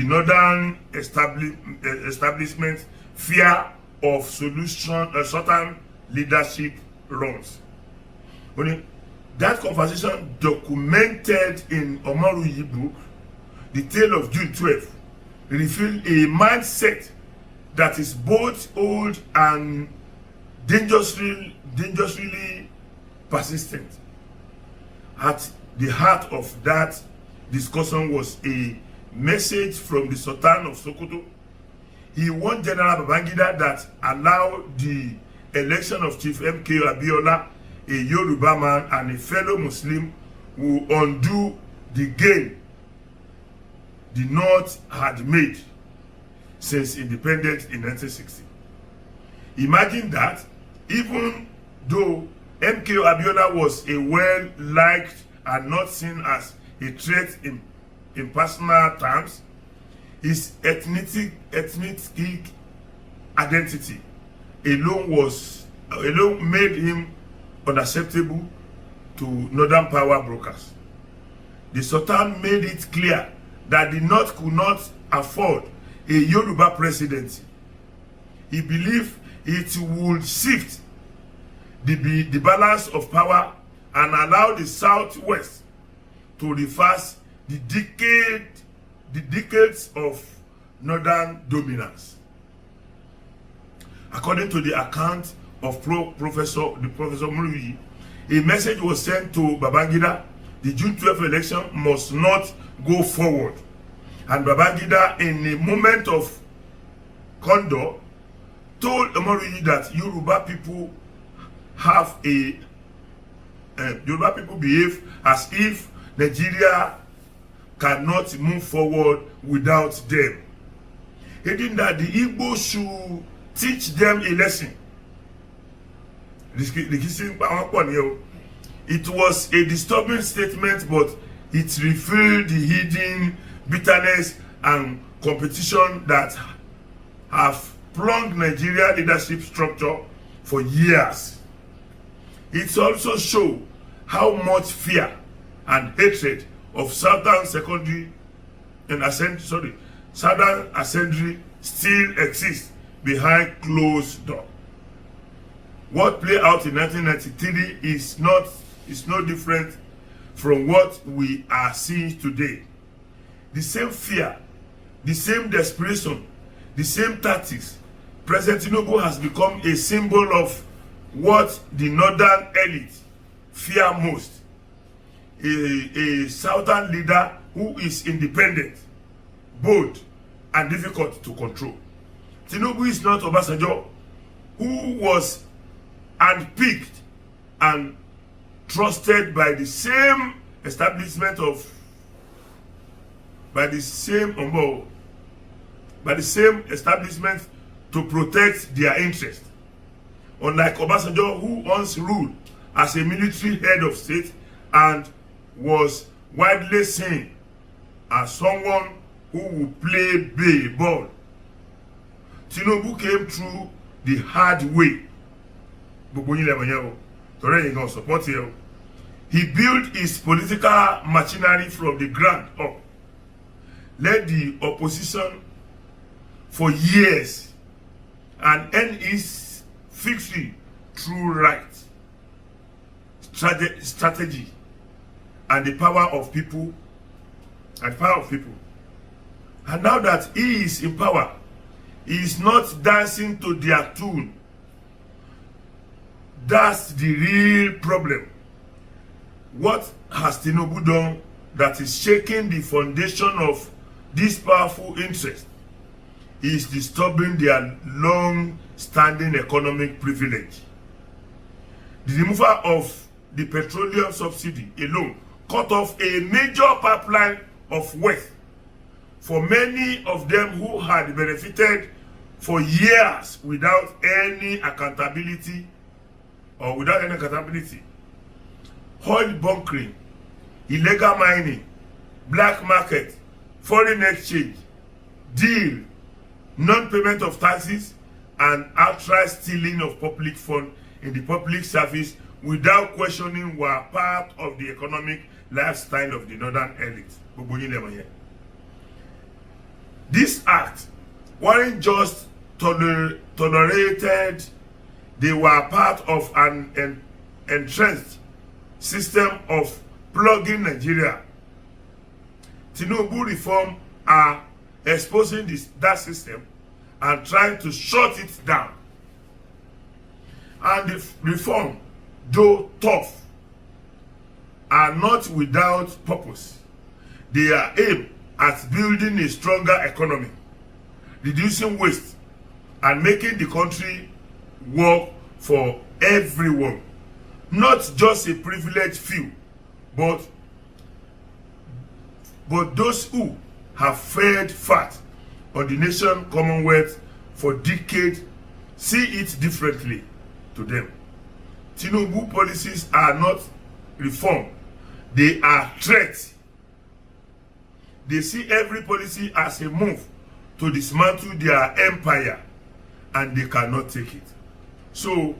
northern establishment fear of certain leadership runs. Only that conversation documented in Omaruyi book, The Tale of June 12, revealed a mindset that is both old and dangerously persistent. At the heart of that discussion was a message from the Sultan of Sokoto. He warned General Babangida that allowed the election of Chief M.K. Abiola, a Yoruba man and a fellow Muslim, will undo the gain the North had made since independence in 1960. Imagine that, even though M.K. Abiola was a well-liked and not seen as a threat in personal terms, his ethnic identity alone made him unacceptable to northern power brokers. The Sultan made it clear that the North could not afford a Yoruba presidency. He believed it would shift the balance of power and allow the Southwest to reverse the decades of northern dominance. According to the account of Professor Muruyi, a message was sent to Babangida: the June 12 election must not go forward. And Babangida, in a moment of candor, told Omaruyi that Yoruba people behave as if Nigeria cannot move forward without them. Adding that the Igbo should teach them a lesson. It was a disturbing statement, but it revealed the hidden bitterness and competition that have plagued Nigeria leadership structure for years. It also showed how much fear and hatred of Southern Assembly still exists behind closed doors. What played out in 1993 is no different from what we are seeing today. The same fear, the same desperation, the same tactics. President Tinubu has become a symbol of what the northern elite fear most. A southern leader who is independent, bold, and difficult to control. Tinubu is not Obasanjo, who was handpicked and trusted by the same establishment to protect their interest. Unlike Obasanjo, who once ruled as a military head of state and was widely seen as someone who would play ball. Tinubu came through the hard way He built his political machinery from the ground up, led the opposition for years, and earned his victory through right, strategy, and the power of people. And now that he is in power, he is not dancing to their tune. That's the real problem. What has Tinubu done that is shaking the foundation of this powerful interest is disturbing their long-standing economic privilege. The removal of the petroleum subsidy alone cut off a major pipeline of wealth for many of them who had benefited for years without any accountability. Oil bunkering, illegal mining, black market, foreign exchange, deal, non-payment of taxes, and outright stealing of public funds in the public service without questioning were part of the economic lifestyle of the northern elite. This act weren't just tolerated, they were part of an entrenched system of plugging Nigeria. Tinubu reform are exposing that system and trying to shut it down. And the reform, though tough, are not without purpose. They are aimed at building a stronger economy, reducing waste, and making the country work for everyone. Not just a privileged few, but those who have fed fat on the nation commonwealth for decades see it differently to them. Tinubu policies are not reform, they are threats. They see every policy as a move to dismantle their empire, and they cannot take it. So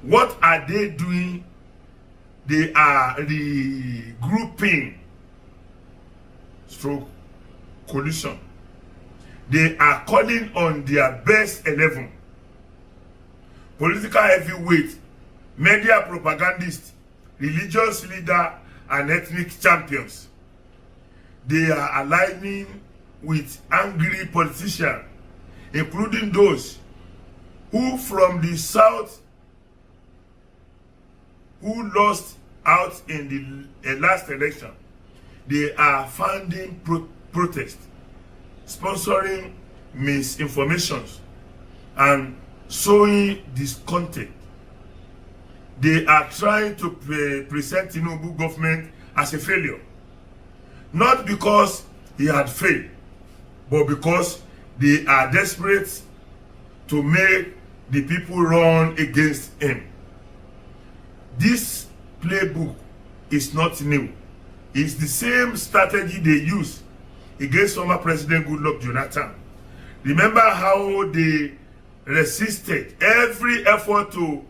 what are they doing? They are regrouping stroke coalition. They are calling on their best 11 political heavyweight, media propagandists, religious leaders, and ethnic champions. They are aligning with angry politicians, including those who from the south who lost out in the last election. They are funding protests, sponsoring misinformations, and sowing discontent. They are trying to present Tinubu government as a failure. Not because he had failed, but because they are desperate to make the people run against him. This playbook is not new. It's the same strategy they used against former President Goodluck Jonathan. Remember how they resisted every effort to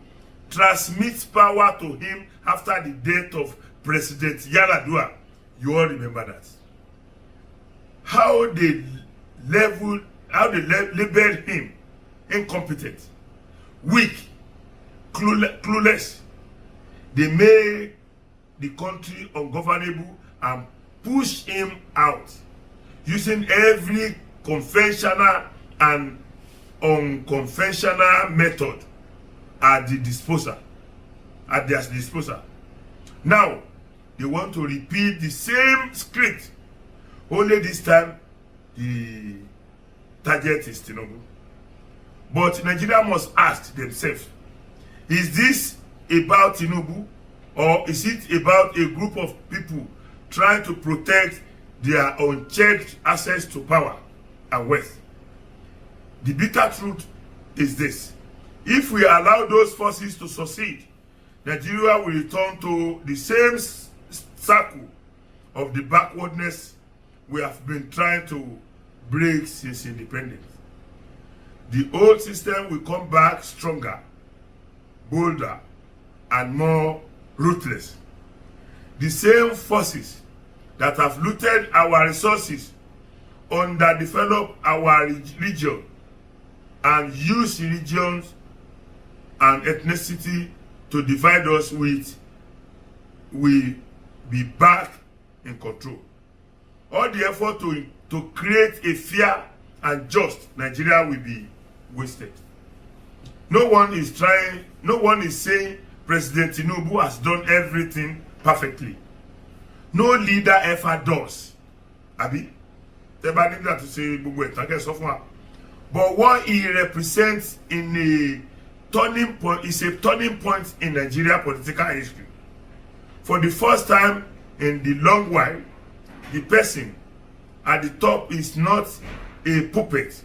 transmit power to him after the death of President Yar'Adua. You all remember that. How they labeled him incompetent, weak, clueless. They made the country ungovernable and pushed him out using every conventional and unconventional method at their disposal. Now, they want to repeat the same script. Only this time, the target is Tinubu. But Nigeria must ask themselves, is this about Tinubu, or is it about a group of people trying to protect their unchecked access to power and wealth? The bitter truth is this: if we allow those forces to succeed, Nigeria will return to the same circle of the backwardness we have been trying to break since independence. The old system will come back stronger, bolder, and more ruthless. The same forces that have looted our resources, underdeveloped our region, and used religions and ethnicity to divide us with, will be back in control. All the effort to create a fair and just Nigeria will be wasted. No one is saying President Tinubu has done everything perfectly. No leader ever does. Abi, tẹ́bá ní that to say gbogbo ẹ̀tàn sọ fún wa. But what he represents in a turning point is a turning point in Nigeria political history. For the first time in the long while, the person at the top is not a puppet.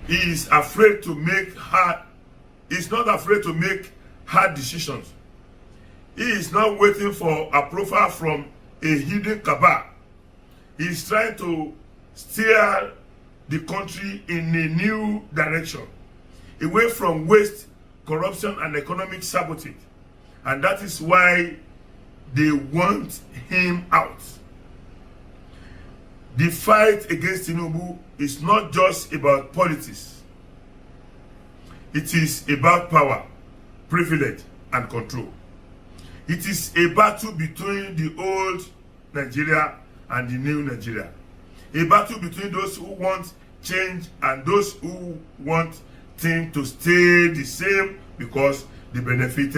He is afraid to make hard. He's not afraid to make hard decisions. He is not waiting for approval from a hidden cabal. He is trying to steer the country in a new direction, away from waste, corruption, and economic sabotage. And that is why they want him out. The fight against Tinubu is not just about politics. It is about power, privilege, and control. It is a battle between the old Nigeria and the new Nigeria. A battle between those who want change and those who want things to stay the same because they benefit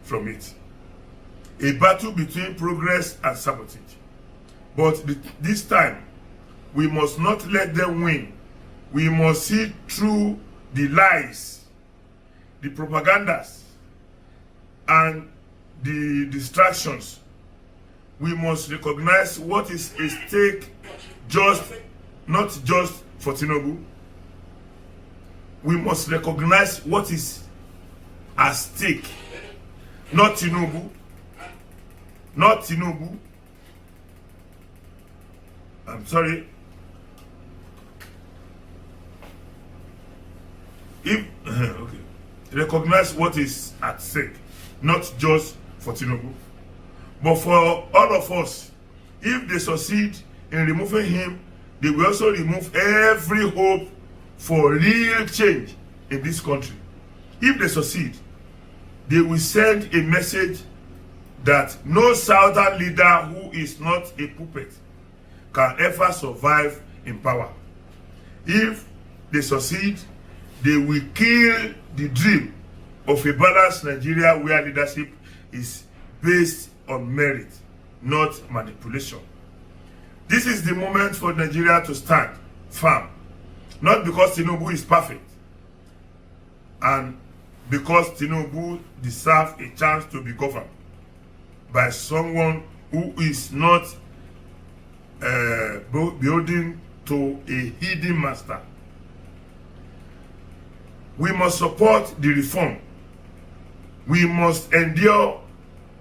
from it. A battle between progress and sabotage. But this time, we must not let them win. We must see through the lies, the propagandas, and the distractions. We must recognize what is at stake, not just for Tinubu. We must recognize what is at stake, not Tinubu. Not Tinubu. I'm sorry. Okay. Recognize what is at stake, not just for Tinubu, but for all of us. If they succeed in removing him, they will also remove every hope for real change in this country. If they succeed, they will send a message that no southern leader who is not a puppet can ever survive in power. If they succeed, they will kill the dream of a balanced Nigeria where leadership is based on merit, not manipulation. This is the moment for Nigeria to stand firm, not because Tinubu is perfect, and because Tinubu deserves a chance to be governed by someone who is not building to a hidden master. We must support the reform. We must endure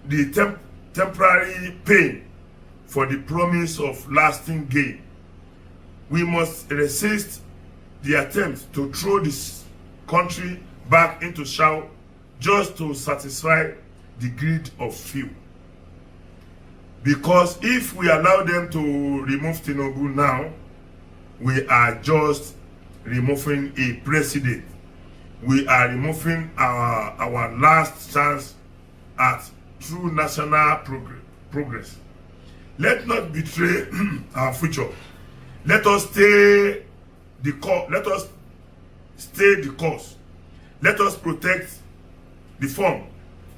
the temporary pain for the promise of lasting gain. We must resist the attempt to throw this country back into shower just to satisfy the greed of few. Because if we allow them to remove Tinubu now, we are just removing a precedent. We are removing our last chance at true national progress. Let not betray our future. Let us stay the course. Let us stay the course. Let us protect the form.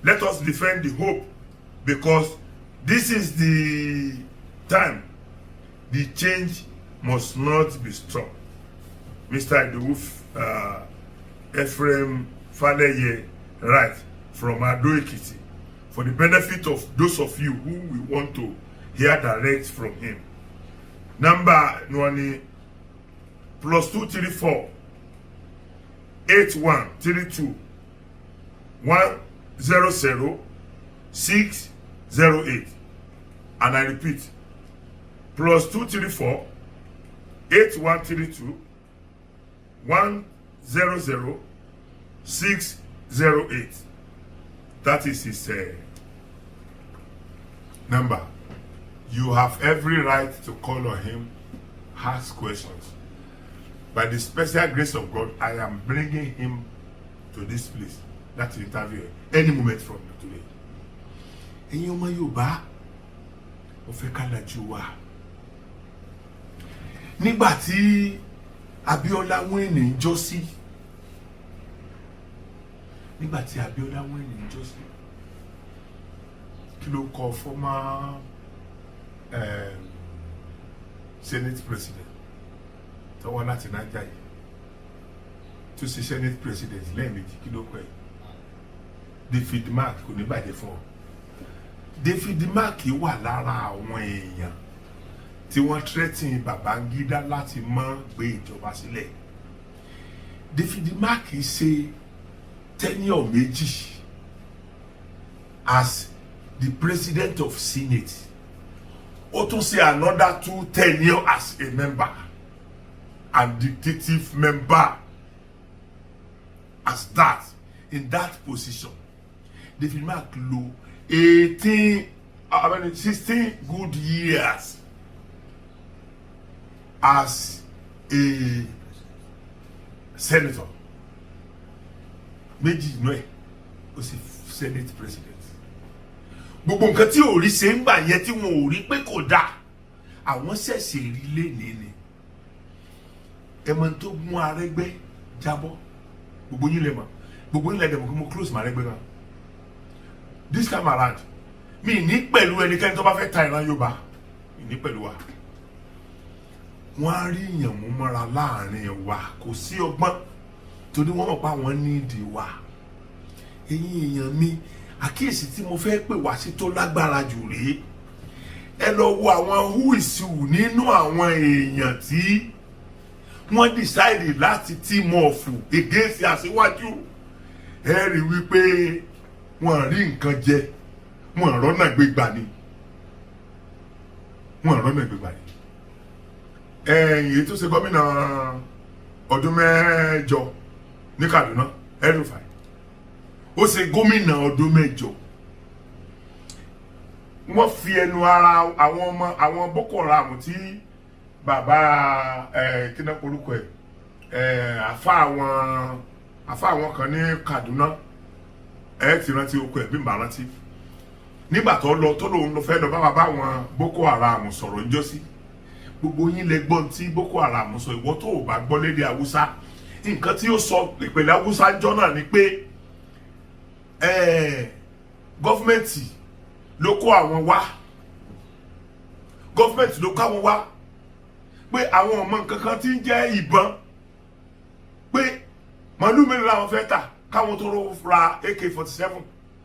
Let us defend the hope, because this is the time. The change must not be stopped. Mr. Idowu Ephraim Faleye, right from Ado Ekiti, for the benefit of those of you who we want to hear direct from him. Number Nwani +234 8132 100 608, and I repeat, +234 8132 100 608. That is his number. You have every right to call on him, ask questions. By the special grace of God, I am bringing him to this place. That interview any moment from today. Ẹ̀yin ọmọ Yorùbá, ó fẹ́ ká lajú wa. Nígbà tí Abíọ́lá win ní Jọ́sí. Nígbà tí Abíọ́lá win ní Jọ́sí. Kí ló kọ former Senate President tó wá láti Nàìjíríà yìí tó ṣe Senate President lẹ́ẹ̀mejì kí ló kọ ẹ̀ David Mark kò ní bàjẹ́ fún ọ David Mark wà lára àwọn èèyàn tí wọ́n threaten Babangida láti mọ́ gbé ìjọba sílẹ̀ David Mark ṣe tenure méjì as the President of Senate ó tún ṣe another 2 tenure as a member and dictative member as that in that position. David Mark lo 16 good years as a senator. Méjì nú ẹ̀ ó sì Senate President. Gbogbo nǹkan tí ò rí ṣe ń gbà yẹn tí wọn ò rí pé kò dáa àwọn ṣẹ̀ṣẹ̀ rí lénìí ni ẹmọ tó mú Arẹ́gbẹ́ jábọ́ gbogbo yín lè mọ̀ gbogbo yín lè dẹ̀ mọ̀ kí mo close mọ́ Arẹ́gbẹ́ náà this time around mi ní pẹ̀lú ẹnikẹ́ni tó bá fẹ́ ta ìran Yorùbá mi ní pẹ̀lú wa wọ́n á rí èèyàn mú mọ́ra láàrin wa kò sí ọgbọ́n torí wọ́n mọ̀ pé àwọn nídìí wa ẹ̀yin èèyàn mi àkíyèsí tí mo fẹ́ pè wá sí tó lágbára jù rèé ẹ lọ wo àwọn who nínú àwọn èèyàn tí wọ́n decide láti team off against Aṣíwájú ẹ rí wípé wọ́n rí nǹkan jẹ wọ́n rọ́nà gbégbá ni èyí tó ṣe gómìnà ọdún 8 ní Kaduna El-Rufai ó ṣe gómìnà ọdún 8 wọ́n fi ẹnu ara àwọn Boko Haram tí bàbá kíná orúkọ àfa àwọn kan ní Kaduna ti rántí okò bí n bá rántí nígbà tó lòun lọ fẹ́ lọ bá bàbá àwọn Boko Haram sọ̀rọ̀ njọ́sí gbogbo yín lẹ gbọ́n tí Boko Haram sọ ìwọ tó ò bá gbọ́ lédè Haúsá nǹkan tí ó sọ ìpèlè Haúsá jọ náà ni pé gọ́fìmẹ̀ntì ló kó àwọn wá pé àwọn ọmọ nǹkan kan tí ń jẹ́ ìbọn pé màálù mélòó làwọn fẹ́ tà káwọn tó ra AK-47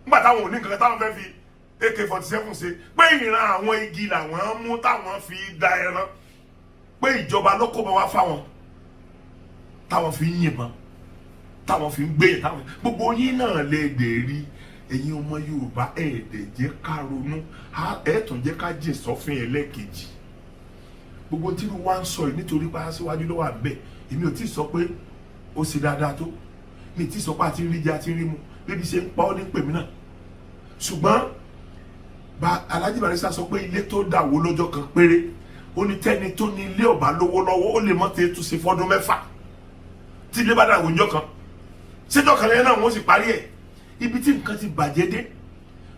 nígbà táwọn ò ní nǹkan táwọn fẹ́ fi AK-47 ṣe pé ìran àwọn igi làwọn mú táwọn fi da ẹran pé ìjọba ló kó bá wá fáwọn táwọn fi ń yìnbọn táwọn fi ń gbé táwọn gbogbo yín náà lè dè rí ẹ̀yin ọmọ Yorùbá ẹ̀ẹ́dẹ̀ jẹ́ ká ronú ẹ̀ẹ́tàn jẹ́ ká jìn sọ́fìn ẹlẹ́ẹ̀kejì gbogbo tí wọ́n ń sọ yìí nítorí pé Aṣíwájú ló wà bẹ́ẹ̀ èmi ò tí ì sọ pé ó ṣe dáadáa tó mi ì tí ì sọ pé àti rí jẹ àti rí mu bébí ṣe ń pa ọ́ ní pèmí náà ṣùgbọ́n Alhaji Barrister sọ pé ilé tó dàwó lọ́jọ́ kan péré ó ní tẹ́ni tó ní ilé ọ̀bá lówó lọ́wọ́ ó lè mọ́ tẹ́ tún ṣe fọ́dún 6 tí ilé bá dàwó ọjọ́ kan ṣéjọ́ kan lẹ́yìn náà wọ́n sì parí ẹ̀ ibi tí nǹkan ti bàjẹ́ dé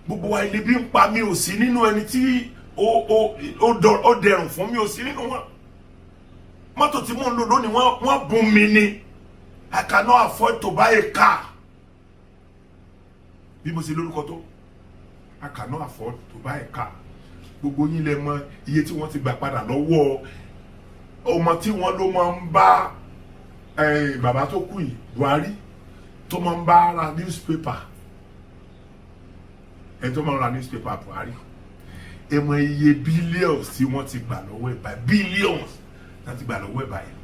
gbogbo wa ilé bí ń pa mi ò sí nínú ẹni tí ó dẹrùn fún mi ò sí nínú wọn mọ́tò tí mò ń lò lónìí wọ́n bùn mi ni I cannot afford to buy a car bí mo ṣe lórúkọ tó I cannot afford to buy a car gbogbo yín lẹ mọ̀ iye tí wọ́n ti gbà padà lọ́wọ́ ọmọ tí wọ́n ló máa ń bá bàbá tó kú yìí Buhari tó máa ń bá ra newspaper tó máa ń ra newspaper Buhari ẹ mọ̀ iye billions tí wọ́n ti gbà lọ́wọ́ ẹ̀ báyìí billions láti gbà lọ́wọ́ ẹ̀ báyìí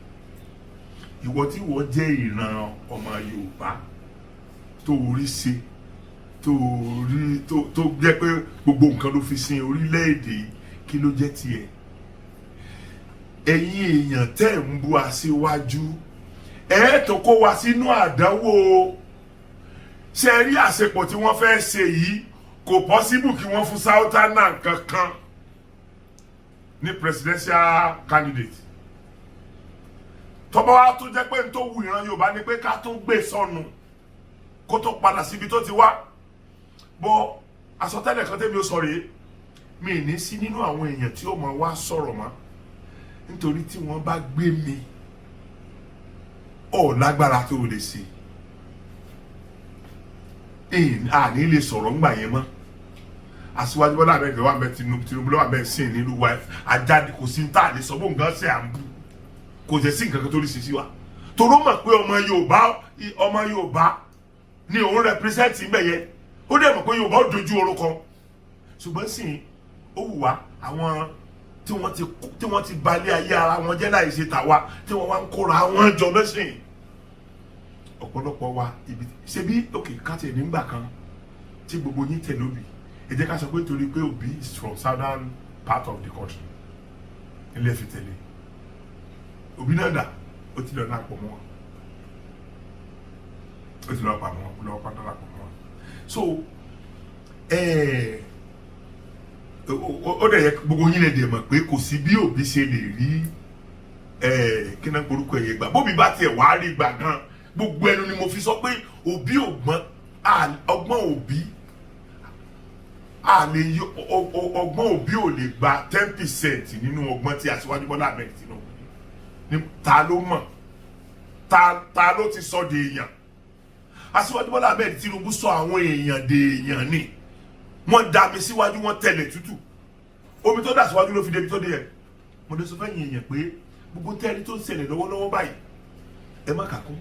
ìwọ tí wọ́n jẹ́ ìran ọmọ Yorùbá tó rí ṣe tó jẹ́ pé gbogbo nǹkan ló fi sin orílẹ̀-èdè kí ló jẹ́ tiẹ̀ ẹ̀yin èèyàn tẹ́ ń bú Aṣíwájú tó kó wa sínú àdánwò ṣe rí àṣepọ̀ tí wọ́n fẹ́ ṣe yìí kò possible kí wọ́n fún Sultana kankan ní presidential candidate tọ́bọ̀ wa tó jẹ́ pé n tó wù ìran Yorùbá ni pé ká tó gbé sọnù kó tó padà síbi tó ti wá bọ́ àsọtẹ́lẹ̀ kan tẹ́mi ó sọ rèé mi ní sí nínú àwọn èèyàn tí ó máa wá sọ̀rọ̀ mọ́ nítorí tí wọ́n bá gbé mi ọ̀ lágbára tó lè ṣe àní lè sọ̀rọ̀ ńgbà yẹn mọ́ Aṣíwájú Bọ́lá Ahmed wà bẹ́ẹ̀ Tinubu lọ́wọ́ bẹ́ẹ̀ sìn nílùú wa ajáde kò sí ní tá à lè sọ bó nǹkan ṣe à ń bú kò jẹ́ sí nǹkan kan tó lè ṣe sí wa toró mọ̀ pé ọmọ Yorùbá ni òun represent ń bẹ̀ yẹn ó dẹ̀ mọ̀ pé Yorùbá ó dojú oró kan ṣùgbọ́n sì ó wù wá àwọn tí wọ́n ti balẹ̀ ayé ara wọn jẹ́ láì ṣe tàwa tí wọ́n wá ń kóra wọn jọ lẹ́sìn ọ̀pọ̀lọpọ̀ wa ibi ṣe bí òkè káàtì nígbà kan tí gbogbo yín tẹ̀lé Obi ẹ jẹ́ ká sọ pé torí pé Obi is from southern part of the country ilé fi tẹ̀lé Obi náà dà ó ti lọ náà pọ̀ mọ́ ó ti lọ pa mọ́ lọ́wọ́ pátá lápò mọ́ so ó dẹ̀ yẹ gbogbo yín lè dẹ̀ mọ̀ pé kò sí bí Obi ṣe lè rí kí náà orúkọ ẹ̀yẹ gbà bóbi bá tiẹ̀ wá rí gbà gan gbogbo ẹnu ni mo fi sọ pé Obi ọgbọ́n Obi ọgbọ́n Obi ò lè gba 10% nínú ọgbọ́n tí Aṣíwájú Bọ́lá Ahmed Tinubu ní ta ló mọ̀ ta ló ti sọ de èèyàn Aṣíwájú Bọ́lá Ahmed Tinubu sọ àwọn èèyàn de èèyàn ni wọ́n dá mi síwájú wọ́n tẹ̀lé tútù omi tó dà síwájú ló fi débi tó dé yẹn mo lè sọ fẹ́ yẹn pé gbogbo tẹ́rí tó ń ṣẹlẹ̀ lọ́wọ́lọ́wọ́ báyìí ẹ má kàkún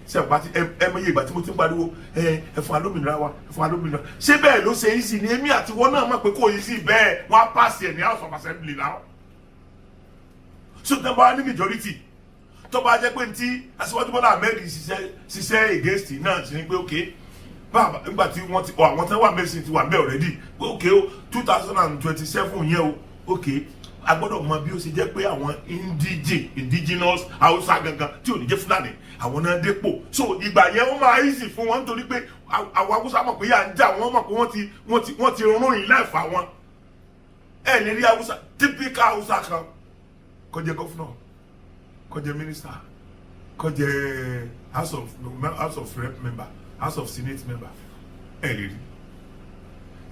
ṣe àpá tí ẹ mọ iye ìgbà tí mo ti ń pariwo ẹ fún alómìnira wa ẹ fún alómìnira ṣé bẹ́ẹ̀ ló ṣe yìí sí ni èmi àti wọn náà mọ̀ pé kò yìí sí bẹ́ẹ̀ wọ́n á pàṣẹ ẹ̀ ní House of Assembly náà ṣùgbọ́n bá ní majority tó bá jẹ́ pé ní tí Aṣíwájú Bọ́lá Ahmed ṣiṣẹ́ against náà ti ní pé ok báwa nígbà tí wọ́n ti àwọn tí wọ́n wà mẹ́sìn ti wà bẹ́ẹ̀ already pé ok o 2027 yẹn o ok a gbọ́dọ̀ mọ bí ó ṣe jẹ́ pé àwọn indigenous Hausa gangan tí ò ní jẹ́ Fúlàní àwọn náà dépò so ìgbà yẹn wọ́n máa easy fún wọn nítorí pé àwọn Hausa mọ̀ pé yà ń jà wọ́n mọ̀ pé wọ́n ti rún yín láìfà wọn ẹ̀ lè rí Hausa typical Hausa kan kó jẹ́ governor kó jẹ́ minister kó jẹ́ house of rep member House of Senate member ẹ̀ lè rí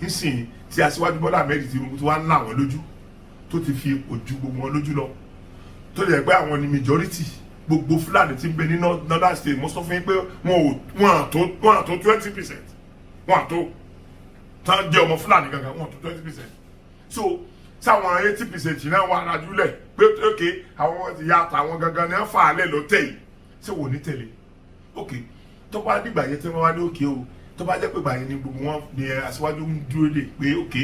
nísìnyí tí Aṣíwájú Bọ́lá Ahmed Tinubu tí wọ́n á ná àwọn lójú tó ti fi ojú gbogbo wọn lójú lọ tó lè pé àwọn ni majority gbogbo Fúlàní tí ń bẹ ní northern state mo sọ fún yín pé wọn àtó 20% wọn àtó tán jẹ́ ọmọ Fúlàní gangan wọn àtó 20% so sáwọn 80% náà wà rájúlẹ̀ pé ok àwọn ìyá àtàwọn gangan náà fà á lẹ̀ lọ́tẹ̀ yìí ṣé wò ní tẹ̀lé ok tó bá dìgbà yẹn tí wọ́n wá ní òkè o tó bá jẹ́ pé ìgbà yẹn ni gbogbo wọn ni Aṣíwájú ń dúró lè pé ok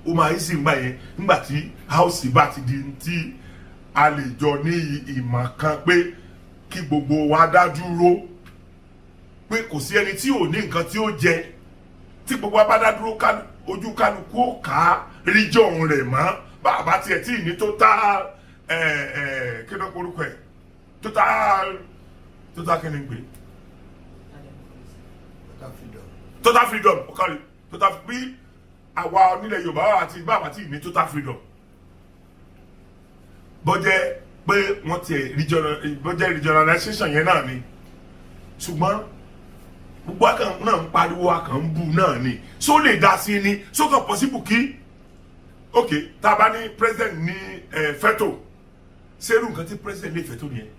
ó máa yí sí ìgbà yẹn nígbà tí house bá ti di tí a lè jọ ní ìmọ̀ kan pé kí gbogbo wa dá dúró pé kò sí ẹni tí ò ní nǹkan tí ó jẹ tí gbogbo wa bá dá dúró ojú kálukú ó ká ríjọ rẹ̀ mọ́ bàbá tiẹ̀ tí ì ní total kí ló korúkọ ẹ̀ total kí ni gbé total freedom ọkàrí total bí àwa onílẹ̀ Yorùbá àti bàbá tí ì ní total freedom bọ́jẹ́ pé wọ́n ti bọ́jẹ́ regionalization yẹn náà ni ṣùgbọ́n gbogbo akàn náà ń pariwo akàn ń bú náà ni so lè dá sí ni so kàn possible kí ok tá a bá ní president ní veto ṣerú nǹkan tí president lè veto nìyẹn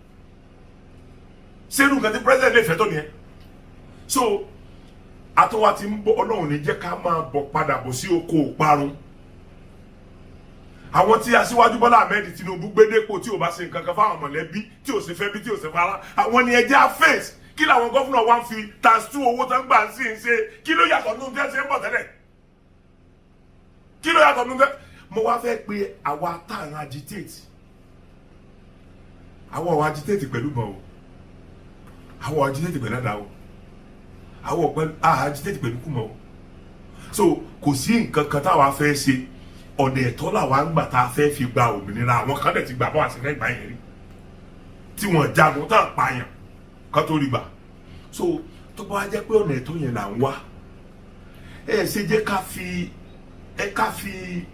ṣerú nǹkan tí president lè veto nìyẹn so àtọwà tí ń bọ̀ Ọlọ́run ní jẹ́ ká máa bọ̀ padà bọ̀ sí oko òparun àwọn tí Aṣíwájú Bọ́lá Ahmed Tinubu gbédépò tí ò bá ṣe nǹkan kan fáwọn mọ̀lẹ́bí tí ò ṣe fẹ́ bí tí ò ṣe fara àwọn ni ẹjẹ́ àfẹ́s kí làwọn gọ́fúnà wa ń fi tàṣú owó tó ń gbà sí ń ṣe kí ló yàtọ̀ nínú tẹ́ ṣe ń bọ̀ tẹ́lẹ̀ kí ló yàtọ̀ nínú tẹ́ mo wá fẹ́ pe àwa tá à ń agitate àwọn ò agitate pẹ̀lú gan o àwọn ò agitate pẹ̀lú àdá o àwọn ò agitate pẹ̀lú kùmọ̀ o so kò sí nǹkan kan táwa fẹ́ ṣe ọ̀nà ẹ̀tọ́ làwa ń gbà tá a fẹ́ fi gba òmìnira àwọn kan dẹ̀ ti gbà bọ́ àti fẹ́ gbà yẹn rí tí wọ́n jagun tá à ń pààyàn kan tó rí gbà so tó bá jẹ́ pé ọ̀nà ẹ̀tọ́ yẹn là ń wá ṣe jẹ́ ká fi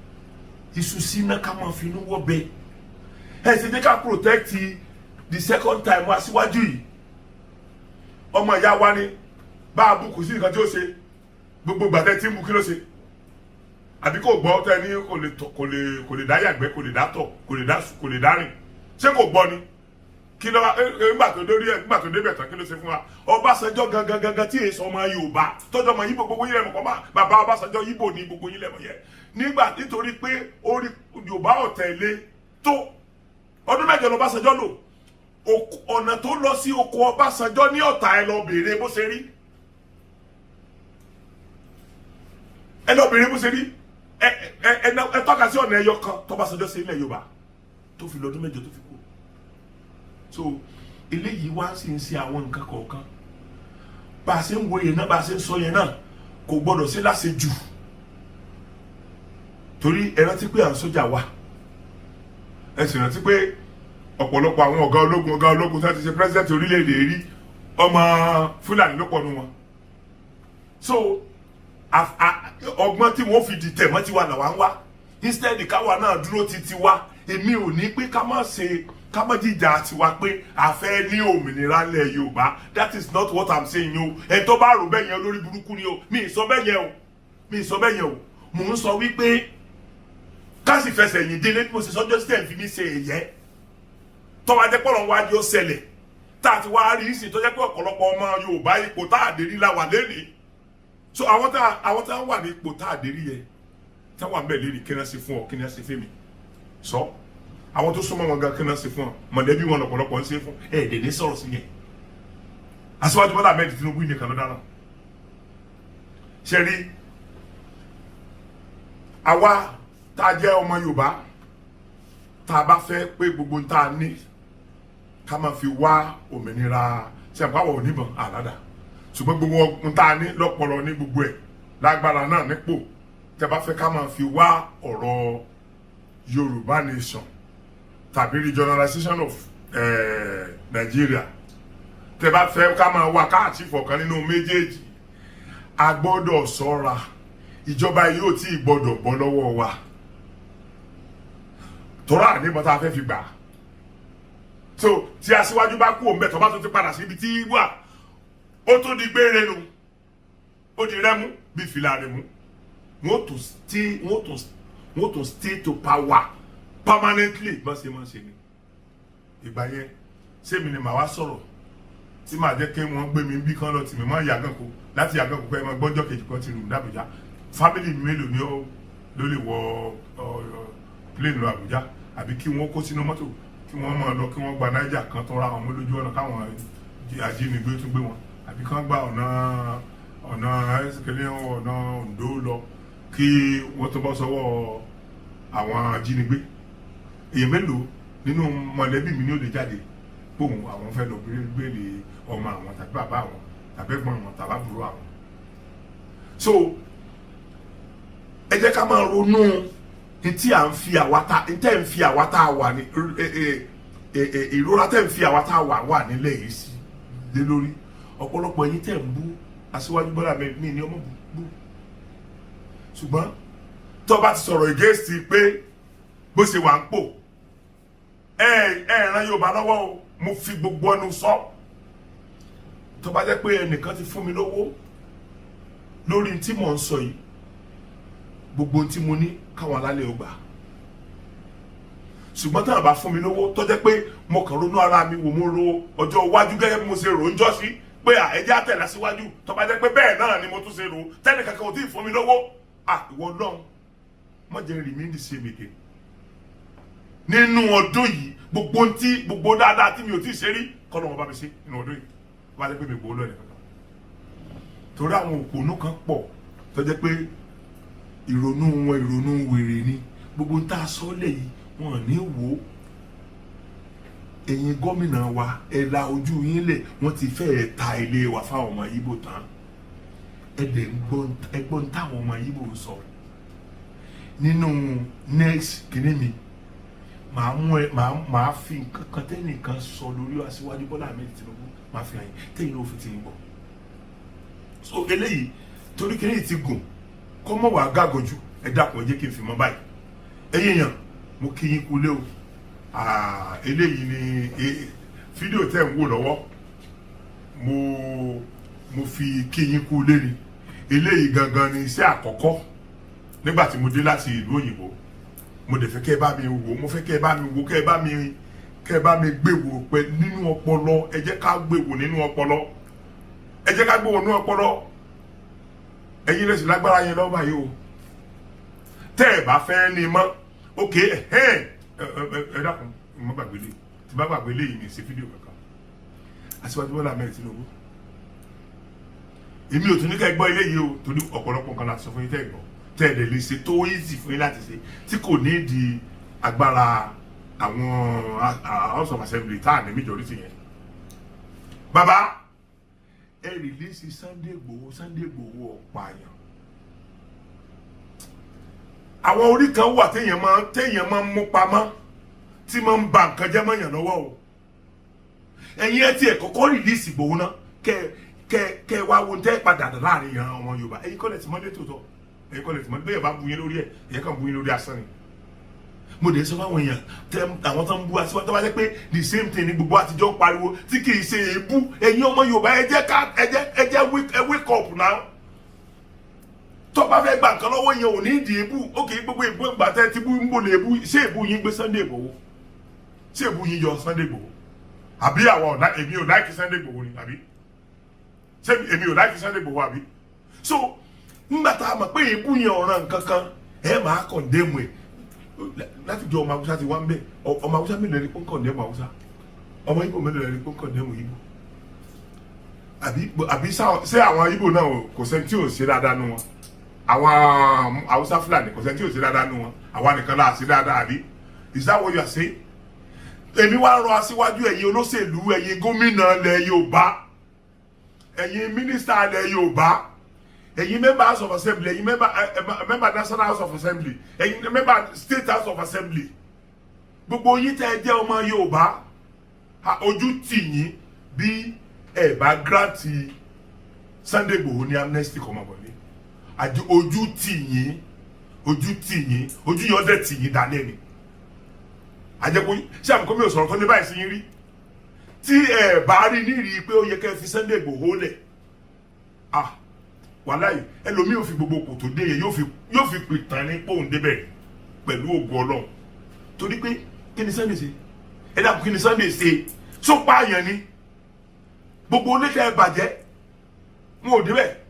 iṣu síná ká máa fi inú wọ́ bẹ́ẹ̀ ṣe jẹ́ ká protect the second time wá síwájú yìí ọmọ ìyá wa ni bá a bú kò sí nǹkan tí ó ṣe gbogbo gbàtẹ́ tí ń bu kí ló ṣe àbí kò gbọ́ tẹ́ ní kò lè dá yàgbẹ́ kò lè dá tọ̀ kò lè dá rìn ṣé kò gbọ́ ni kí ló nígbà tó dórí ẹ̀ nígbà tó débẹ̀ tán kí ló ṣe fún wa Ọbásanjọ́ gangan tí èso ọmọ Yorùbá tọ́jọ́ ọmọ Yíbò gbogbo yín lẹ́mọ̀ kọ́ bàbá Ọbásanjọ́ Yíbò ní gbogbo yín lẹ́mọ̀ yẹn nítorí pé orí Yorùbá ọ̀tẹ̀lé tó ọdún 7 lọ́básanjọ́ lò ọ̀nà tó lọ sí oko Ọbásanjọ́ ní Ọ̀tà ẹ lọ bèèrè bó ṣe rí ẹ tọ́ka sí ọ̀nà ẹyọ kan tọ́básanjọ́ sí ilẹ̀ Yorùbá tó fi lọ́dún 7 tó fi kú so eléyìí wá sí ń ṣe àwọn nǹkan kọ̀ọ̀kan bá a ṣe ń wo yẹn náà bá a ṣe ń sọ yẹn náà kò gbọdọ̀ sí láṣejù torí ẹ rántí pé à ń sójà wà ẹ sì rántí pé ọ̀pọ̀lọpọ̀ àwọn ọ̀gá ológun tí wọ́n ti ṣe president orílẹ̀-èdè rí ọmọ Fúlàní ló pọ̀ nù wọn so ọgbọ́n tí wọ́n fi dìtẹ̀ mọ́ tiwa làwa ń wá instead káwa náà dúró ti tiwa èmi ò ní pé ká má jíjà tiwa pé a fẹ́ ní òmìnira lẹ̀ Yorùbá that is not what I'm saying o ẹ̀ tó bá rò bẹ́ẹ̀ yẹn lórí burúkú ni o mi ì sọ bẹ́ẹ̀ yẹn o mò ń sọ wípé ká sì fẹsẹ̀ yìn délé mo sì sọ́jọ́ sí ẹ̀ fi mí ṣe ẹ̀yẹ tọ́wọ́ ajẹ́ pọ̀lọ́ wájú ó ṣẹlẹ̀ tá a ti wá rí sí tó jẹ́ pé ọ̀pọ̀lọpọ̀ ọmọ Yorùbá ipò tá a dé rí láwà lẹ́nìí so àwọn tá wà ní ipò tá a dé rí yẹn tá wà ń bẹ̀ lérí kí náà ṣe fún ọ kí náà ṣe fún mi sọ àwọn tó súnmọ́ wọn gan kí náà ṣe fún ọ mọ̀lẹ́bí wọn lọ́pọ̀lọpọ̀ ń ṣe fún ẹ̀ẹ́dẹ̀ ní sọ̀rọ̀ sí yẹn Aṣíwájú Bọ́lá Ahmed Tinubu nìkan ló dáná ṣe rí àwa tá a jẹ́ ọmọ Yorùbá tá a bá fẹ́ pé gbogbo tá a ní ká máa fi wá òmìnira ṣe àpáwọ̀ oníbọn àládà ṣùgbọ́n gbogbo ohun tá a ní lọ́pọlọ ní gbogbo ẹ̀ lágbára náà nípò tẹ́ bá fẹ́ ká máa fi wá ọ̀rọ̀ Yorùbá nation tàbí regionalization of Nigeria tẹ́ bá fẹ́ ká máa wá káàtì fọ̀kan nínú méjèèjì a gbọ́dọ̀ ṣọ́ra ìjọba yóò tí ì gbọ́dọ̀ bọ́ lọ́wọ́ wa tọ́ra níbọn tá a fẹ́ fi gbà so tí Aṣíwájú bá kú òǹbẹ̀ tó bá tó ti padà síbi tí wà ó tó di gbére nu ó di rẹ́mú bí fìlà rẹ̀ mú wọ́n tó stay to power permanently bọ́n ṣe máa ṣe ni ìgbà yẹn sẹ́mi ni màá wá sọ̀rọ̀ tí màá jẹ́ kí wọ́n gbé mi bí kán lọ tì mí mọ́ Yàgànkó láti Yàgànkó pé ẹ máa gbọ́njọ́ kejì kan ti rùn d'Àbújá family mi mélòó ni ó lè wọ plane lọ Àbújá àbí kí wọ́n kó sínú mọ́tò kí wọ́n máa lọ kí wọ́n gba Niger kan tó ra àwọn lójú ọ̀nà káwọn ajínigbé tún gbé wọn àbí kán gba ọ̀nà ẹ̀sìnkẹ́lẹ́ ọ̀nà Oǹdó lọ kí wọ́n tó bọ́ sọ́wọ́ àwọn ajínigbé èyí mélòó nínú mọ̀lẹ́bí mi ní ó lè jáde bóun àwọn fẹ́ lọ gbélé ọmọ àwọn tàbí bàbá àwọn tàbí ẹ̀gbọ́n àwọn tàbí àbúrò àwọn so ẹ jẹ́ ká máa ronú tí à ń fi àwátá tẹ́ ń fi àwátá wà ní ìrora tẹ́ ń fi àwátá wà nílẹ̀ yìí sí lé lórí ọ̀pọ̀lọpọ̀ yín tẹ́ ń bú Aṣíwájú Bọ́lá Ahmed ní ọmọ bú ṣùgbọ́n tó bá ti sọ̀rọ̀ ìgéèsì pé bó ṣe wà ń pò ràn Yorùbá lọ́wọ́ o mo fi gbogbo ẹnu sọ tó bá jẹ́ pé ẹnìkan ti fún mi lówó lórí tí mò ń sọ yìí gbogbo tí mo ní káwọn alálẹ̀ ọgbà ṣùgbọ́n tí wọ́n bá fún mi lówó tó jẹ́ pé mo kàn ronú ara mi wò mo ro ọjọ́ iwájú gẹ́gẹ́ bí mo ṣe rò ń jọ́ sí pé ẹjẹ́ àtẹ̀lá síwájú tó bá jẹ́ pé bẹ́ẹ̀ náà ni mo tún ṣe rò tẹ́lẹ̀ kankan ò tí ì fún mi lówó ìwọ náà má jẹ́ rìn mí ní ṣe mèké nínú ọdún yìí gbogbo dáadáa tí mi ò tí ì ṣe rí kọ́ lọ́wọ́ bá mi ṣe nínú ọdún yìí wọ́n á jẹ́ pé mi gbowó lọ́ọ̀ nìkan torí àwọn òpònú kan pọ̀ tó jẹ́ pé ìrònú wọn ìrònú wèrè ni gbogbo ń tà sọ́lẹ̀ yìí wọn ní wò ó ẹ̀yin gómìnà wa ẹ la ojú yín lẹ̀ wọ́n ti fẹ́ẹ̀ ta ilé wa fáwọn ọmọ Ìgbò tán ẹ̀dẹ̀ ẹgbọ́n táwọn ọmọ Ìgbò ń sọ nínú next kìíní mi màá fi nǹkan tẹ́nìkan sọ lórí Aṣíwájú Bọ́lá Ahmed Tinubu màá fi hàn yín tẹ́yìn ló fi ti ń bọ̀ so eléyìí torí kí ni ti gùn kó mọ̀ wá gágọ̀jú ẹ dákun ẹ jẹ́ kí n fi mọ́ báyìí ẹ̀yin èèyàn mo kí yín kú lé o eléyìí ni fídíò tẹ́ ń wò lọ́wọ́ mo fi kí yín kú lé ni eléyìí gangan ni iṣẹ́ àkọ́kọ́ nígbà tí mo dé láti ìlú òyìnbó mo dẹ̀ fẹ́ kẹ́ ẹ bá mi wò mo fẹ́ kẹ́ ẹ bá mi wò kẹ́ ẹ bá mi gbé wò pé nínú ọpọlọ ẹ jẹ́ ká gbé wò nínú ọpọlọ ẹ jẹ́ ká gbé wò nínú ọpọlọ ẹ̀yin lè sì lágbára yẹn lọ́wọ́ báyìí o tẹ́ ẹ bá fẹ́ ní mọ́ ok ẹ dákun mo gbàgbé lé tí bá gbàgbé lé yìí ní ṣe fídíò kankan Aṣíwájú Bọ́lá Ahmed Tinubu èmi ò tún ní ká gbọ́ eléyìí o torí ọ̀pọ̀lọpọ̀ nǹkan láti sọ fún yín tẹ́ ẹ gbọ́ tẹ́ ẹ lè lè ṣe tó easy fún yín láti ṣe tí kò ní di agbára àwọn House of Assembly tá à ní majority yẹn bàbá ẹ rìlíìsì Sunday Igboho ọ̀pààyàn àwọn orí kan wà téèyàn máa ń mú pamọ́ tí máa ń ba nǹkan jẹ́ mọ́yàn lọ́wọ́ o ẹ̀yin ẹ tiẹ̀ kọ́kọ́ rìlíìsì Igboho náà kẹ wá wo tẹ́ padà láàrin ìran ọmọ Yorùbá ẹ̀yin kọ́ lẹ̀ tí mọ́lẹ́ tòótọ́ ẹ̀yin kọ́ lẹ̀ tí mọ́lẹ́ bẹ́ẹ̀ bá bu yín lórí ẹ̀ ẹ̀yin kàn bu yín lórí asán ni mo dẹ̀ sọ fáwọn èèyàn àwọn tó ń bu Aṣíwájú tó bá jẹ́ pé the same thing ni gbogbo àtijọ́ ń pariwo tí kì í ṣe èébú ẹ̀yin ọmọ Yorùbá ẹ jẹ́ wake up now tó bá fẹ́ gbà nǹkan lọ́wọ́ yẹn ò ní ìdí èébú ó kì í gbogbo èébú ìgbà tẹ́ ti bú ń bò lè èébú ṣé èébú yín gbé Sunday Igboho ṣé èébú yín yọ Sunday Igboho àbí àwọn èmi ò láìkí Sunday Igboho ni àbí ṣé èmi ò láìkí Sunday Igboho àbí so ńgbà tá a mọ̀ pé èébú yẹn ọ̀ràn kankan ẹ máa kọ̀ndẹ́mù ẹ̀ láti jọ ọmọ Haúsá ti wá ń bẹ̀ ọmọ Haúsá mélòó ni kó ń kọ̀ndẹ́mù Haúsá ọmọ Igbo mélòó ni kó ń kọ̀ndẹ́mù Igbo àbí ṣé àwọn Igbo náà kò sẹ́ni tí ò ṣe dáadáa nu wọn àwọn Haúsá Fúlàní kò sẹ́ni tí ò ṣe dáadáa nu wọn àwa nìkan láà ṣe dáadáa àbí is that what you are saying? èmi wá rọ aṣíwájú ẹ̀yin olóṣèlú ẹ̀yin gómìnà ilẹ̀ Yorùbá ẹ̀yin mínísítà ilẹ̀ Yorùbá ẹ̀yin member House of Assembly ẹ̀yin member National House of Assembly ẹ̀yin member State House of Assembly gbogbo yín tẹ́ ẹ jẹ́ ọmọ Yorùbá ojú tì yín bí ẹ bá granti Sunday Igboho ní amnesty kọ́mọbọ̀lé ojú tì yín ojú yín ọdẹ tì yín dálẹ́ ni àjẹkù ṣé àmì mi ò sọ̀rọ̀ tó ní báyìí sí yín rí tí ẹ bá rí nírí pé ó yẹ kẹ́ fi Sunday Igboho lẹ̀ wàláyé ẹlòmíì ò fi gbogbo kò tó dé yẹ yóò fi pìtàn ní pòun débẹ̀ pẹ̀lú ògo Ọlọ́run torí pé kí ni Sunday ṣe ẹ dàpọ̀ kí ni Sunday ṣe só pààyàn ni gbogbo oníkẹ́ ẹ bàjẹ́ wọn ò débẹ̀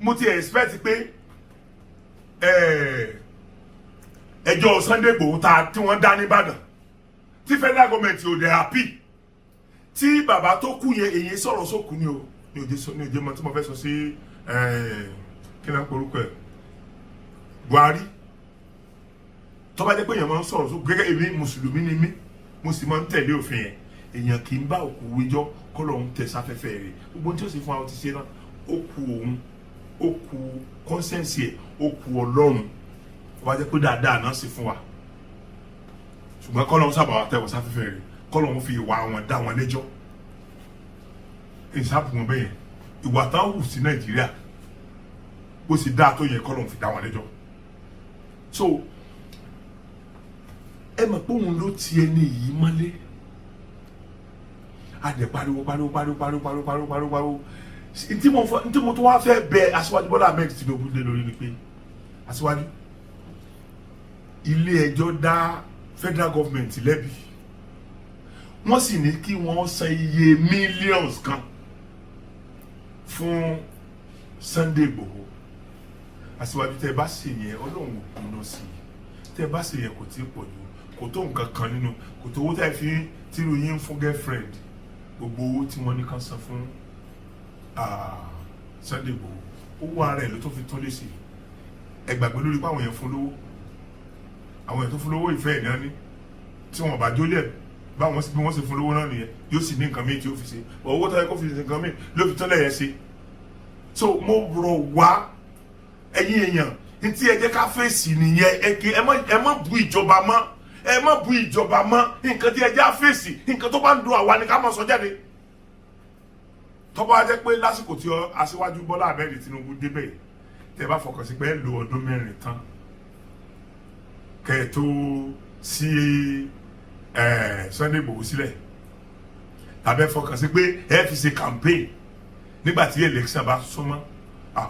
mo ti expect pé ẹjọ́ Sunday Igboho tí wọ́n dá nìbàdàn tí federal government ò dẹ̀ happy tí bàbá tó kú yẹn èyí sọ̀rọ̀ sókù ni o ní òjé mọ tí mo fẹ́ sọ sí kí náà porúkọ ẹ̀ Buhari tó bá jẹ́ pé èèyàn máa ń sọ̀rọ̀ sókù gẹ́gẹ́ èmi mùsùlùmí ni mí mo sì máa ń tẹ̀lé òfin yẹn èèyàn kì í bá òkú wíjọ́ kọ́ lọ́hún tẹ̀ sáfẹ́fẹ́ rẹ̀ gbogbo tí ó sì fún àwọn ti ṣe náà ó ku òun ó ku kọ́nsẹ́ǹsì ẹ̀ ó ku Ọlọ́run wá jẹ́ pé dáadáa náà sì fún wa ṣùgbọ́n kọ́ lọ́hún sábà wà tẹ̀wọ̀ sáfẹ́fẹ́ rẹ̀ kọ́ lọ́hún fi ìwà wọn dá wọn lẹ́jọ́ ìsáàpù wọn bẹ́yẹn ìwà táwọn wù sí Nàìjíríà bó sì dáa tó yẹ kọ́ lọ́hún fi dá wọn lẹ́jọ́ so ẹ mọ̀ pé òun ló ti ẹni yìí mọ́lé adẹ pariwo ntí mo tó wá fẹ́ bẹ̀ Aṣíwájú Bọ́lá Ahmed Tinubu lé lórí ni pé Aṣíwájú ilé ẹjọ́ dá federal government lẹ́bi wọ́n sì ní kí wọ́n san iye millions kan fún Sunday Igboho Aṣíwájú tẹ́ bá ṣe yẹn Ọlọ́run ò kùnà sí i tẹ́ bá ṣe yẹn kò tí ì pọ̀ jù kò tó nǹkan kan nínú kò tó owó tẹ́ fi tírú yín fún girlfriend gbogbo owó tí wọ́n ní kan san fún Sunday Igboho owó ara ẹ̀ ló tó fi tún lé sí ẹ gbàgbé lórí pé àwọn èèyàn fún lówó àwọn èèyàn tó fún lówó ìfẹ́ ẹ̀ náà ní tí wọ́n bá jólẹ̀ báwọn bí wọ́n ṣe fún lówó náà nìyẹn yóò sì ní nǹkan míì tí ó fi ṣe owó tó yẹ kó fi ṣe nǹkan míì ló fi tán lẹ́yìn ṣe so mo rọ̀ wá ẹ̀yin èèyàn ní tí ẹ jẹ́ ká fèsì nìyẹn ẹ má bu ìjọba mọ́ ẹ má bu ìjọba mọ́ nǹkan tí ẹ jẹ́ àfèsì nǹkan tó bá ń dùn àwa ni ká máa sọ jáde tó bá jẹ́ pé lásìkò tí aṣíwájú Bọ́lá Ahmed Tinubu débẹ̀ tẹ́ bá fọkàn sí pé lo ọdún 4 tán kẹ́ tó sí Sunday Igboho sílẹ̀ tàbí fọkàn sí pé ẹ fi ṣe campaign nígbà tí election bá súnmọ́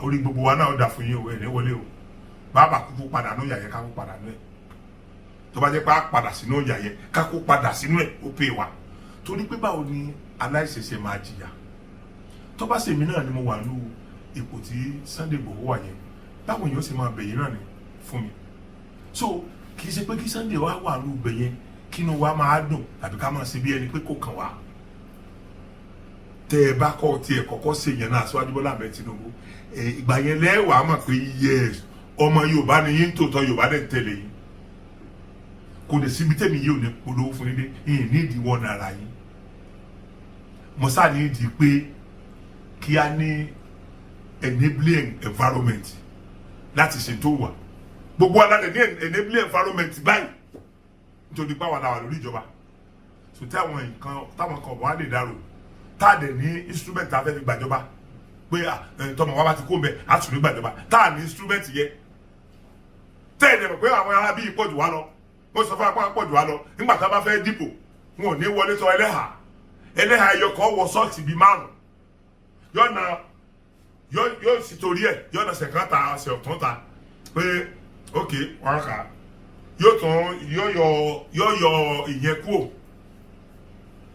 orí gbogbo wa náà dà fún yín o ẹ̀ ní wọlé o bàbá kúkú padà ní òyà yẹn ká kó padà ní ẹ̀ tó bá jẹ́ pé a padà sínú òyà yẹn ká kó padà sínú ẹ̀ ó pè wá torí pé báwo ni aláìṣẹ̀ṣẹ̀ máa jìyà tó bá ṣèmi náà ni mo wà ní ipò tí Sunday Igboho wà yẹn báwo yóò ṣe máa bẹ̀yìn náà ni fún mi so kì í ṣe pé kí Sunday wà ní ibẹ̀ yẹn kínú wa máa dùn tàbí ká máa ṣe bí ẹni pé kò kàn wá tẹ́ ẹ bá kọ́ tiẹ̀ kọ́kọ́ ṣe yẹn náà Aṣíwájú Bọ́lá Ahmed Tinubu ìgbà yẹn lẹ́wàá mọ̀ pé yes ọmọ Yorùbá ni yín tòótọ́ Yorùbá dẹ̀ ń tẹ̀lé yín kò lè síbi tẹ̀mí yìí ò ní polówó fún yín yín nídìí wọn nára yín mo sáà nídìí pé kí a ní enabling environment láti ṣe tó wà gbogbo aládẹ ní enabling environment báyìí nítorí pé àwọn làwà lórí ìjọba so táwọn kan wà lè dárò táàdẹ ní instrument tá a fẹ́ fi gbàjọba pé tọmọ wa bá ti kó mbẹ a tún ní gbàjọba táà ní instrument yẹ tẹ́ẹ̀dẹ̀ mọ̀ pé àwọn ará bíi pọ̀jù wá lọ wọ́n sọ fún apá pọ̀jù wá lọ nígbà tá a bá fẹ́ dìbò wọn ò ní wọlé tọ̀ ẹlẹ́hà ẹyọkọ̀ wọ sọ́ọ̀tì bíi 5 yóò sì torí ẹ̀ yọ̀nà sẹ̀kántà ọ̀sẹ̀ ọ̀tún ta pé ok wọ́n kà yóò yọ ìyẹn kúrò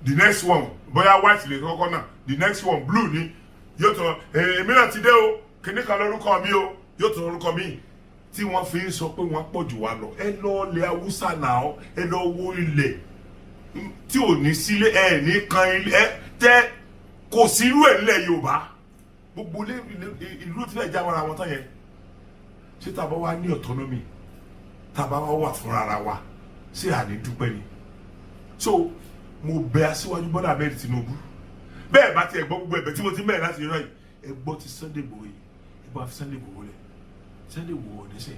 the next one bóyá white lè kọ́kọ́ náà the next one blue ni yóò tún èmi náà ti dé o kìnnì kan lórúkọ mi o yóò tún lórúkọ mi tí wọ́n fi ń sọ pé wọ́n pọ̀ jù wá lọ ẹ lọ ilẹ̀ Haúsá náà ẹ lọ wo ilẹ̀ tí ò ní sílé ẹ ní kan ilé ẹ tẹ kò sí irú ẹ̀ nílẹ̀ Yorùbá gbogbo ìlú tí fẹ́ já wọn àwọn tán yẹn ṣé tàbá wa ní autonomy tàbá wa wà fúnra ara wa ṣé àní dúpẹ́ ni so mo bẹ̀ Aṣíwájú Bọ́lá Ahmed Tinubu bẹ́ẹ̀ bá tiẹ̀ gbọ́ gbogbo ẹ̀bẹ̀ tí mo ti mẹ́rin láti rán yìí ẹ gbọ́ ti Sunday Igboho yìí ẹ bá fi Sunday Igboho lẹ̀ Sunday Igboho ọ̀dẹ́sẹ̀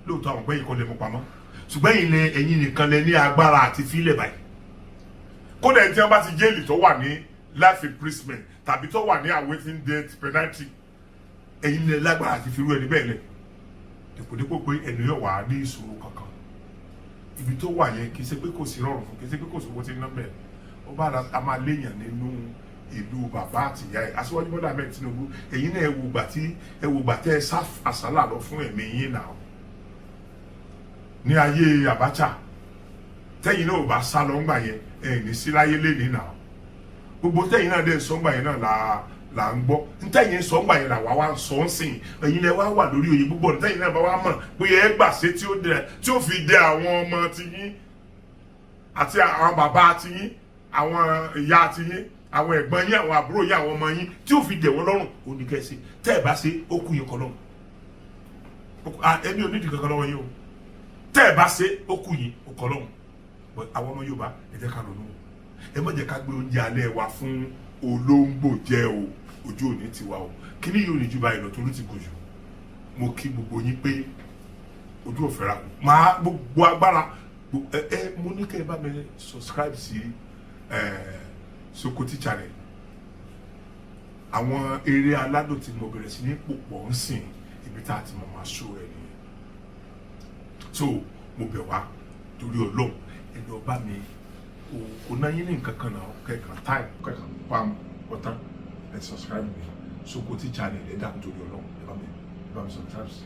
lóòótọ́ àwọn gbẹ́yìn kan lè mú pamọ́ ṣùgbọ́n ẹ̀yin nìkan lẹ ní agbára àti fílẹ̀ báyìí kódà ẹni tí wọ́n bá ti jẹ́ẹ̀lì tó wà ní life imprisonment tàbí tó wà ní awaiting death penalty ẹ̀yin lẹ lágbára àti firú ẹni bẹ́ẹ̀ lẹ̀ dèpòdépò pé ẹni yóò wà ní ìṣòro kankan ibi tó wà yẹn kì í ṣe pé kò sí rọrùn fún kì í ṣe pé kò sówó tí ń ná bẹ́ẹ̀ ó bá a máa léèyàn nínú ìlú bàbá àtìyá ẹ̀ Aṣíwájú Bọ́lá Ahmed Tinubu ẹ̀yin náà ẹ wò gbà tẹ́ ẹ sá àsálà lọ fún ẹ̀mí yín náà ní ayé Abacha tẹ́yìn náà ò bá sá lọ ńgbà yẹn ẹ̀ ní sí láyé lẹ́nìí náà gbogbo tẹ́yìn náà dẹ̀ sọ ńgbà yẹn náà là ń gbọ́ ntẹ́yìn sọ ńgbà yẹn là wá ń sọ ń sìn ẹ̀yin lẹ wá wà lórí oyè gbogbo ntẹ́yìn náà bá wá mọ̀ pé ẹ gbàṣẹ tí ó fi dẹ àwọn ọmọ tiyín àti àwọn bàbá tiyín àwọn ìyá tiyín àwọn ẹ̀gbọ́n yín àwọn àbúrò yín àwọn ọmọ yín tí ó fi dẹ̀ wọ́n lọ́rùn oníkẹ́sì tẹ́ ẹ bá ṣe ó kú yín kọ́ lọ́rùn ẹni ò nídìí kankan lọ́wọ́ yín o tẹ́ ẹ bá ṣe ó kú yín ó kọ́ lọ́rùn àwọn ọmọ Yorùbá ẹ jẹ́ ká ronú ẹ má jẹ́ ká gbé oúnjẹ alẹ́ wa fún olóńgbò jẹ o ojú òní tiwa o kíní yóò ní ju báyìí lọ torí ti gùn jù mo kí gbogbo yín pé ojú ò fẹ́ra kù máa gbogbo agbára mo ní kẹ́ ẹ bá mi subscribe sí Sokoti channel àwọn eré aládùn tí mo bẹ̀rẹ̀ sí ní pòpọ̀ ń sìn ibi tá a ti máa ṣó ẹ nìyẹn so mo bẹ̀ wá torí Ọlọ́run ẹni ọba mi kò náà yín ní nǹkan kan náà kẹ́kàn time kẹ́kàn pam ọ̀tán ẹ subscribe mi Sokoti channel ẹ dákun torí Ọlọ́run ẹ bá mi subscribe sí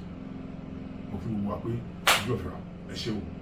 mo fi wù wá pé ojú ọ̀fẹ́ ra ẹ ṣé o.